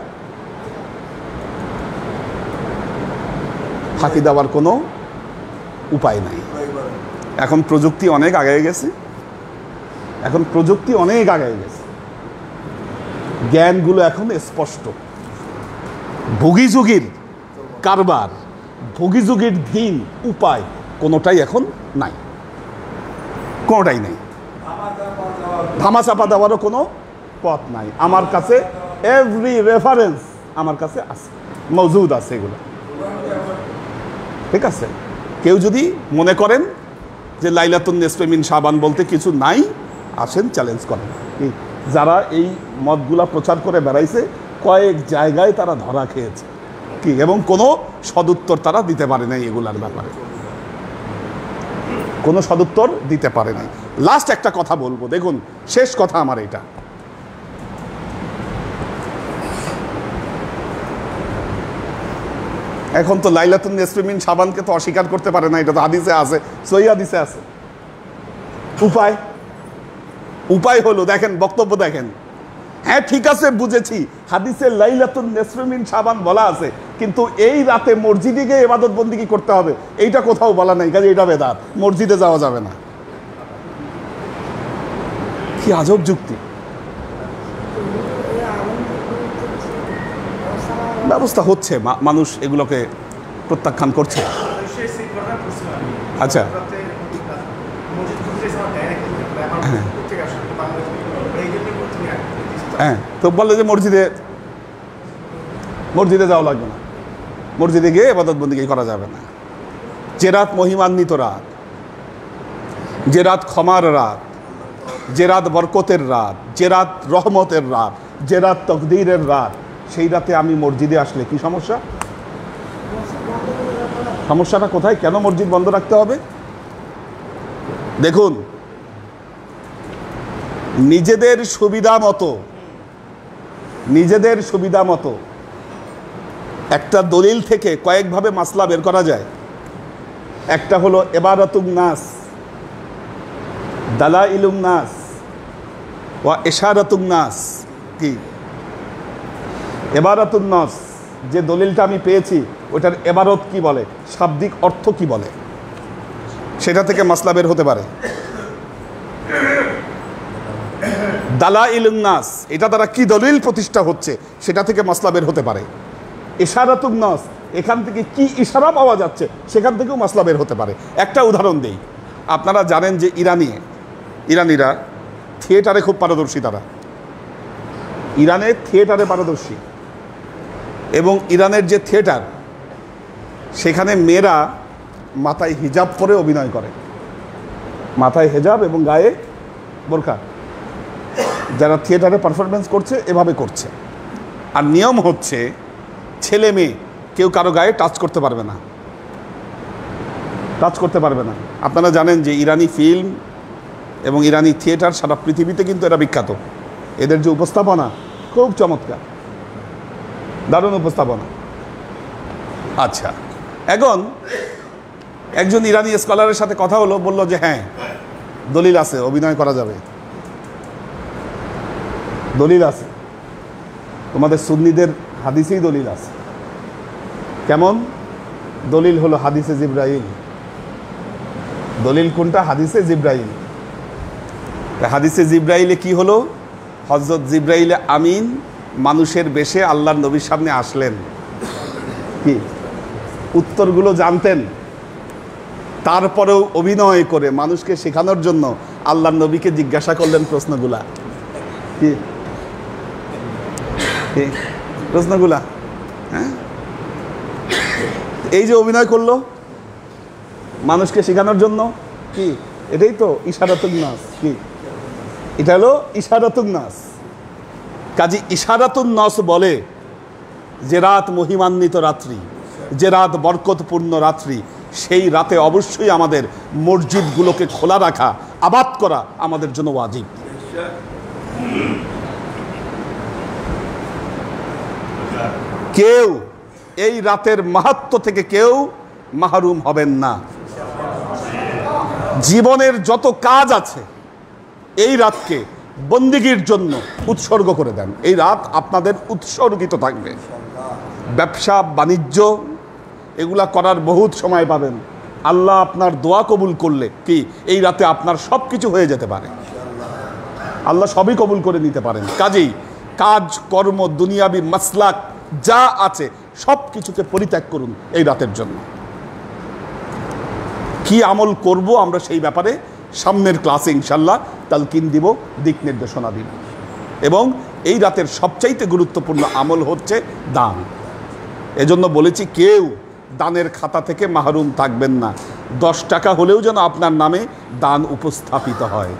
ফাঁকি দেওয়ার কোনো উপায় নাই। এখন প্রযুক্তি অনেক আগে গেছে, জ্ঞানগুলো এখন স্পষ্ট। ভোগীযুগের কারবার, ভোগীযুগের দিন, উপায় কোনোটাই এখন নাই, কোনোটাই নেই। ধামাচাপা দেওয়ারও কোনো পথ নাই। আমার কাছে এভরি রেফারেন্স আমার কাছে আছে, মজুদ আছে এগুলো, ঠিক আছে? কেউ যদি মনে করেন যে লাইলাতুন নিসফ মিন শাবান বলতে কিছু নাই, আসেন চ্যালেঞ্জ করেন। যারা এই মতগুলা প্রচার করে বেড়াইছে, কয়েক জায়গায় তারা ধরা খেয়েছে, কি এবং কোনো সদুত্তর তারা দিতে পারে নাই, এগুলার ব্যাপারে কোনো সদুত্তর দিতে পারে নাই। লাস্ট একটা কথা বলবো, দেখুন শেষ কথা আমার এটা। এখন তো লাইলাতুন নিসফ মিন শাবানকে তো অস্বীকার করতে পারে না, এটা তো হাদিসে আছে, সহিহ হাদিসে আছে। উপায় হলো, দেখেন বক্তব্য দেখেন, হ্যাঁ ঠিক আছে বুঝেছি, হাদিসে লাইলাতুন নিসফ মিন শাবান বলা আছে, কিন্তু এই রাতে মসজিদে গিয়ে ইবাদত বন্দেগী করতে হবে, এইটা কোথাও বলা নাই, কাজে এটা বেদাত, মসজিদে যাওয়া যাবে না। কি আজব যুক্তি! ব্যবস্থা হচ্ছে, মানুষ এগুলোকে প্রত্যাখ্যান করছে। আচ্ছা, হ্যাঁ, তো বললে যে মসজিদে যাওয়া লাগবে না, মসজিদে গিয়ে ইবাদত বন্দেগী করা যাবে না। যে রাত মহিমান্বিত রাত, যে রাত ক্ষমার রাত, যে রাত বরকতের রাত, যে রাত রহমতের রাত, যে রাত তকদীরের রাত, সেই রাতে আমি মসজিদে আসলে কি সমস্যা? সমস্যাটা কোথায়? কেন মসজিদ বন্ধ রাখতে হবে? দেখুন, নিজেদের সুবিধা মতো একটা দলিল থেকে কয়েকভাবে মাসলা বের করা যায়। একটা হলো ইবারাতুন নাস, দালাইলুন নাস ওয়া ইশারাতুন নাস। কি ইবারাতুন নাস, যে দলিলটা আমি পেয়েছি ওটার ইবারত কি বলে, শাব্দিক অর্থ কি বলে, সেটা থেকে মাসলা বের হতে পারে। দালাইলুন নাস, এটা দ্বারা কি দলিল প্রতিষ্ঠা হচ্ছে, সেটা থেকে মাসলা বের হতে পারে। ইশারাতুন নাস, এখান থেকে কি ইশারা পাওয়া যাচ্ছে, সেখান থেকেও মাসলা বের হতে পারে। একটা উদাহরণ দেই, আপনারা জানেন যে ইরানিরা থিয়েটারে খুব পারদর্শী, তারা ইরানের থিয়েটারে পারদর্শী, এবং ইরানের যে থিয়েটার, সেখানে মেয়েরা মাথায় হিজাব পরে অভিনয় করে, মাথায় হিজাব এবং গায়ে বোরকা। যারা থিয়েটারে পারফরমেন্স করছে এভাবে করছে। আর নিয়ম হচ্ছে ছেলে মেয়ে কেউ কারো গায়ে টাচ করতে পারবে না, টাচ করতে পারবে না। আপনারা জানেন যে ইরানি ফিল্ম এবং ইরানি থিয়েটার সারা পৃথিবীতে কিন্তু এরা বিখ্যাত। এদের যে উপস্থাপনা খুব চমৎকার, দারুণ উপস্থাপনা। আচ্ছা, এখন একজন ইরানি স্কলারের সাথে কথা হলো, বলল যে হ্যাঁ দলিল আছে, অভিনয় করা যাবে, দলিল আছে, তোমাদের সুন্নিদের হাদিসেই দলিল আছে। কেমন দলিল? হলো হাদিসে জিব্রাইল। দলিল কোনটা? হাদিসে জিব্রাইল। হাদিসে জিব্রাইলে কি হলো? হযরত জিব্রাইল আমিন মানুষের বেশে আল্লাহর নবীর সামনে আসলেন, কি উত্তরগুলো জানতেন, তারপরেও অভিনয় করে মানুষকে শেখানোর জন্য আল্লাহর নবীকে জিজ্ঞাসা করলেন প্রশ্নগুলা। কি প্রশ্নগুলা? হ্যাঁ, এই যে অভিনয় করলো মানুষকে শেখানোর জন্য, কি এটাই তো ইশারাতুন নাস। কি এটা হলো ইশারাতুন নাস। কাজী ইশারাতুন নাস বলে যে রাত মহিমান্বিত রাত্রি, যে রাত বরকতপূর্ণ রাত্রি, সেই রাতে অবশ্যই আমাদের মসজিদগুলোকে খোলা রাখা, আবাদ করা আমাদের জন্য ওয়াজিব। কেউ এই রাতের মাহাত্ম্য থেকে কেউ মাহরুম হবেন না। জীবনের যত কাজ আছে এই রাতকে বন্দিগির জন্য উৎসর্গ করে দেন। এই রাত আপনাদের উৎসর্গিত থাকবে। ব্যবসা বাণিজ্য এগুলা করার বহুত সময় পাবেন। আল্লাহ আপনার দোয়া কবুল করলে কি এই রাতে আপনার সব কিছু হয়ে যেতে পারে, আল্লাহ সবই কবুল করে নিতে পারেন। কাজেই কাজ কর্ম দুনিয়াবি মাসলাক যা আছে সব কিছুকে পরিত্যাগ করুন এই রাতের জন্য। কি আমল করব আমরা সেই ব্যাপারে সামনের ক্লাসে ইনশাল্লাহ তালকিন দিব, দিক নির্দেশনা দিব। এবং এই রাতের সবচাইতে গুরুত্বপূর্ণ আমল হচ্ছে দান। এজন্য বলেছি কেউ দানের খাতা থেকে মাহরুম থাকবেন না। 10 টাকা হলেও যেন আপনার নামে দান উপস্থাপিত হয়।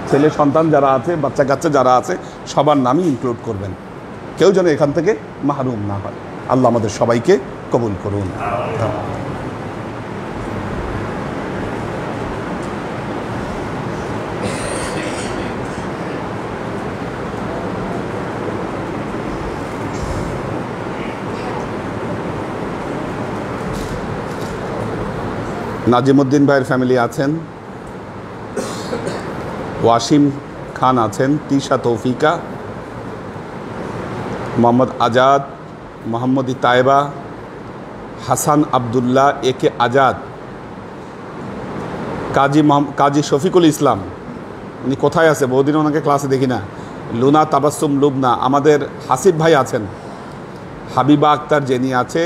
ছেলে সন্তান যারা আছে, বাচ্চা কাচ্চা যারা আছে, সবার নামই ইনক্লুড করবেন। কেউ যেন এখান থেকে মাহরুম না হয়। আল্লাহ আমাদের সবাইকে কবুল করুন। নাজিমুদ্দিন ভাইয়ের ফ্যামিলি আছেন, ওয়াসিম খান আছেন, তিশা তৌফিকা, মোহাম্মদ আজাদ, মোহাম্মদী তায়েবা, হাসান আবদুল্লাহ, একে আজাদ, কাজী শফিকুল ইসলাম, উনি কোথায় আছে? বহুদিন ওনাকে ক্লাসে দেখি না। লুনা তাবাসসুম লুবনা, আমাদের হাসিব ভাই আছেন, হাবিবা আক্তার জেনি আছে,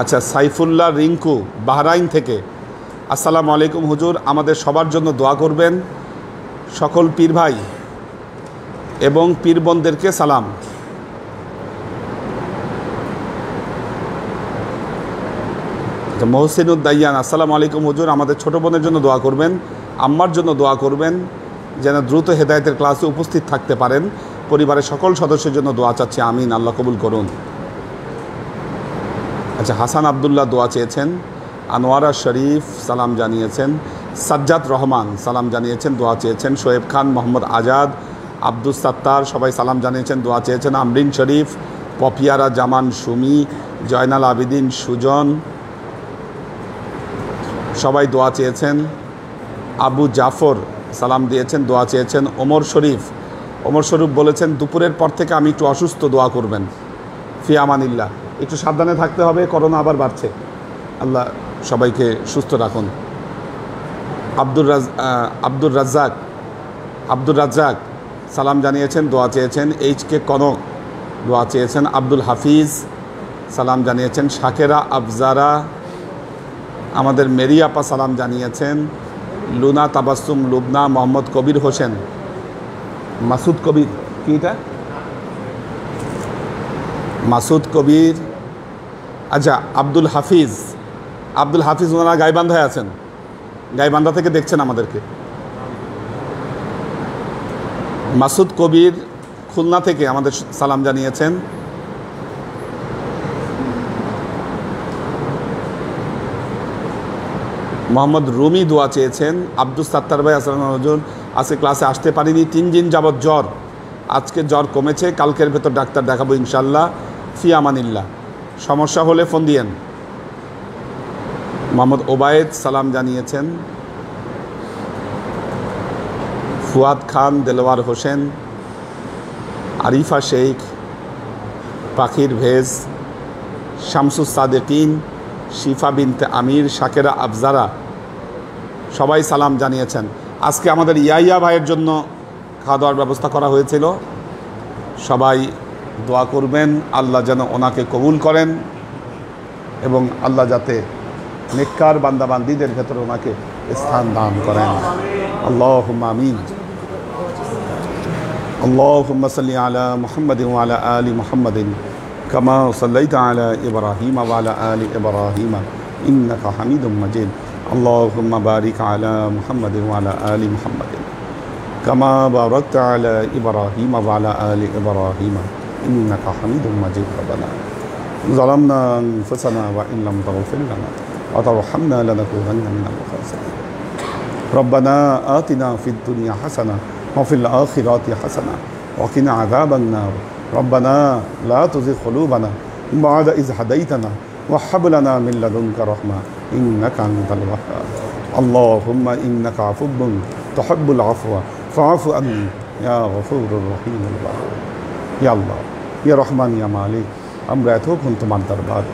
আচ্ছা সাইফুল্লাহ রিঙ্কু বাহরাইন থেকে, আসসালামু আলাইকুম হুজুর, আমাদের সবার জন্য দোয়া করবেন, সকল পীর ভাই এবং পীর বোনদেরকে সালাম। মহসিনুদ্দাইয়ান, আসসালামু আলাইকুম হুজুর, আমাদের ছোট বোনের জন্য দোয়া করবেন, আম্মার জন্য দোয়া করবেন যেন দ্রুত হেদায়েতের ক্লাসে উপস্থিত থাকতে পারেন, পরিবারের সকল সদস্যের জন্য দোয়া চাচ্ছি, আমিন, আল্লাহ কবুল করুন। আচ্ছা হাসান আবদুল্লাহ দোয়া চেয়েছেন, আনোয়ারা শরীফ সালাম জানিয়েছেন, সাজ্জাদ রহমান সালাম জানিয়েছেন, দোয়া চেয়েছেন, শোয়েব খান, মোহাম্মদ আজাদ, আব্দুস সাত্তার সবাই সালাম জানিয়েছেন, দোয়া চেয়েছেন, আমরিন শরীফ, পপিয়ারা জামান সুমি, জয়নাল আবিদিন সুজন সবাই দোয়া চেয়েছেন, আবু জাফর সালাম দিয়েছেন, দোয়া চেয়েছেন, ওমর শরীফ বলেছেন দুপুরের পর থেকে আমি একটু অসুস্থ, দোয়া করবেন, ফি আমানিল্লাহ, একটু সাবধানে থাকতে হবে, করোনা আবার বাড়ছে, আল্লাহ সবাইকে সুস্থ রাখুন। আব্দুর রাজ্জাক সালাম জানিয়েছেন, দোয়া চেয়েছেন, এইচ.কে কনক দোয়া চেয়েছেন, আব্দুল হাফিজ সালাম জানিয়েছেন, শাকেরা আফজারা, আমাদের মেরি আপা সালাম জানিয়েছেন, লুনা তাবাসসুম লুবনা, মোহাম্মদ কবির হোসেন, মাসুদ কবির, কি এটা মাসুদ কবির, আচ্ছা আব্দুল হাফিজ ওনারা গাইবান্ধায় আছেন, গাইবান্ধা থেকে দেখছেন আমাদেরকে, মাসুদ কবির খুলনা থেকে আমাদের সালাম জানিয়েছেন। মোহাম্মদ রুমি দোয়া চেয়েছেন। আব্দুল সাত্তার ভাই আসসালামু আলাইকুম, আজকে ক্লাসে আসতে পারিনি, 3 দিন যাবৎ জ্বর, আজকে জ্বর কমেছে, কালকের ভেতর ডাক্তার দেখাবো ইনশাল্লাহ, ফি আমানিল্লাহ, সমস্যা হলে ফোন দিয়েন। মোহাম্মদ ওবায়েদ সালাম জানিয়েছেন। ফুয়াদ খান, দেলোয়ার হোসেন, আরিফা শেখ, পাখির ভেজ, শামসুস সাদেকিন, শিফা বিনতে আমির, শাকেরা আফজারা সবাই সালাম জানিয়েছেন। আজকে আমাদের ইয়াইয়া ভাইয়ের জন্য খাওয়া দাওয়ার ব্যবস্থা করা হয়েছিল, সবাই দোয়া করবেন আল্লাহ যেন ওনাকে কবুল করেন এবং আল্লাহ যাতে নেককার বান্দাবান্দিদের ভেতরে ওনাকে স্থান দান করেন। আল্লাহুম্মা আমিন। আল্লাহুম্মা সাল্লি আলা মুহাম্মাদিন ওয়া আলা আলি মুহাম্মাদিন কামা সাল্লাইতা আলা ইব্রাহিম ওয়া আলা আলি ইব্রাহিম ইন্নাকা হামিদুম মাজিদ। আল্লাহুম্মা বারিক আলা মুহাম্মাদিন ওয়া আলা আলি মুহাম্মাদিন কামা বারাকতা আলা ইব্রাহিম ওয়া আলা আলি ইব্রাহিম ইন্নাকা হামিদুম মাজিদ। রব্বানা ظلمنا أنفسنا وإن لم تغفر لنا وترحمنا لنكونن من الخاسرين. ربنا آتنا في الدنيا حسنة وفي الآخرة حسنة وقنا عذاب النار. ربنا لا تزغ قلوبنا بعد إذ هديتنا وهب لنا من لدنك رحمة إنك أنت الوهاب. اللهم إنك عفو تحب العفو فاعف عني يا غفور رحيم. يا الله يا رحمن يا مالك, আমরা এতক্ষণ তোমার দরবার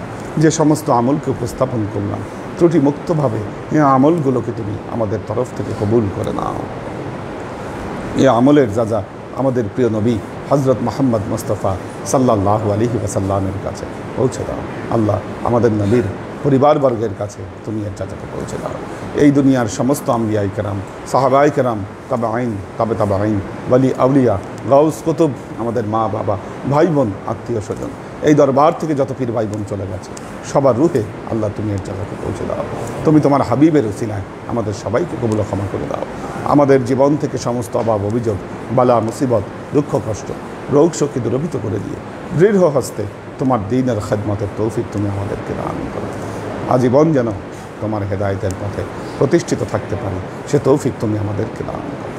যে সমস্ত আমলকে উপস্থাপন করলাম ত্রুটি মুক্তভাবে এই আমলগুলোকে তুমি আমাদের তরফ থেকে কবুল করে নাও। এই আমলের যা যা আমাদের প্রিয় নবী হজরত মুহাম্মদ মুস্তাফা সাল্লাল্লাহু আলাইহি ওয়াসাল্লামের কাছে পৌঁছে দাও। আল্লাহ আমাদের নবীর পরিবারবর্গের কাছে তুমি এর চাচাকে পৌঁছে দাও। এই দুনিয়ার সমস্ত আম্বিয়াই কেরাম, সাহাবাই কেরাম, তাবেঈন, তাবেঈন, ওয়ালি আউলিয়া, গাউস কুতুব, আমাদের মা বাবা, ভাই বোন, আত্মীয় স্বজন, এই দরবার থেকে যত পীর ভাই বোন চলে গেছে সবার রুহে আল্লাহ তুমি এর জায়গাকে পৌঁছে দাও। তুমি তোমার হাবিবের উসিলায় আমাদের সবাইকে কবুল ক্ষমা করে দাও। আমাদের জীবন থেকে সমস্ত অভাব অভিযোগ, বালা মুসিবত, দুঃখ কষ্ট, রোগ শোককে দূরীভূত করে দিয়ে দৃঢ় হস্তে তোমার দ্বীনের খেদমতের তৌফিক তুমি আমাদেরকে দান করো। আজীবন যেন তোমার হেদায়েতের পথে প্রতিষ্ঠিত থাকতে পারি সে তৌফিক তুমি আমাদেরকে দান করো।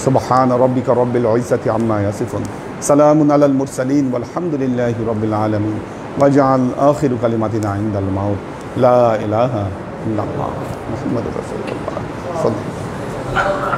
সুবহান রাব্বিকা রাব্বিল ইজ্জাতি আম্মা ইয়াসিফুন, সালামুন আলাল মুরসালিন ওয়ালহামদুলিল্লাহি রাব্বিল আলামিন। ওয়াজআল আখিরু কালিমাতিনা ইনদাল মাউত লা ইলাহা ইল্লাল্লাহ মুহাম্মাদুর রাসূলুল্লাহ সাল্লাল্লাহু আলাইহি ওয়া সাল্লাম।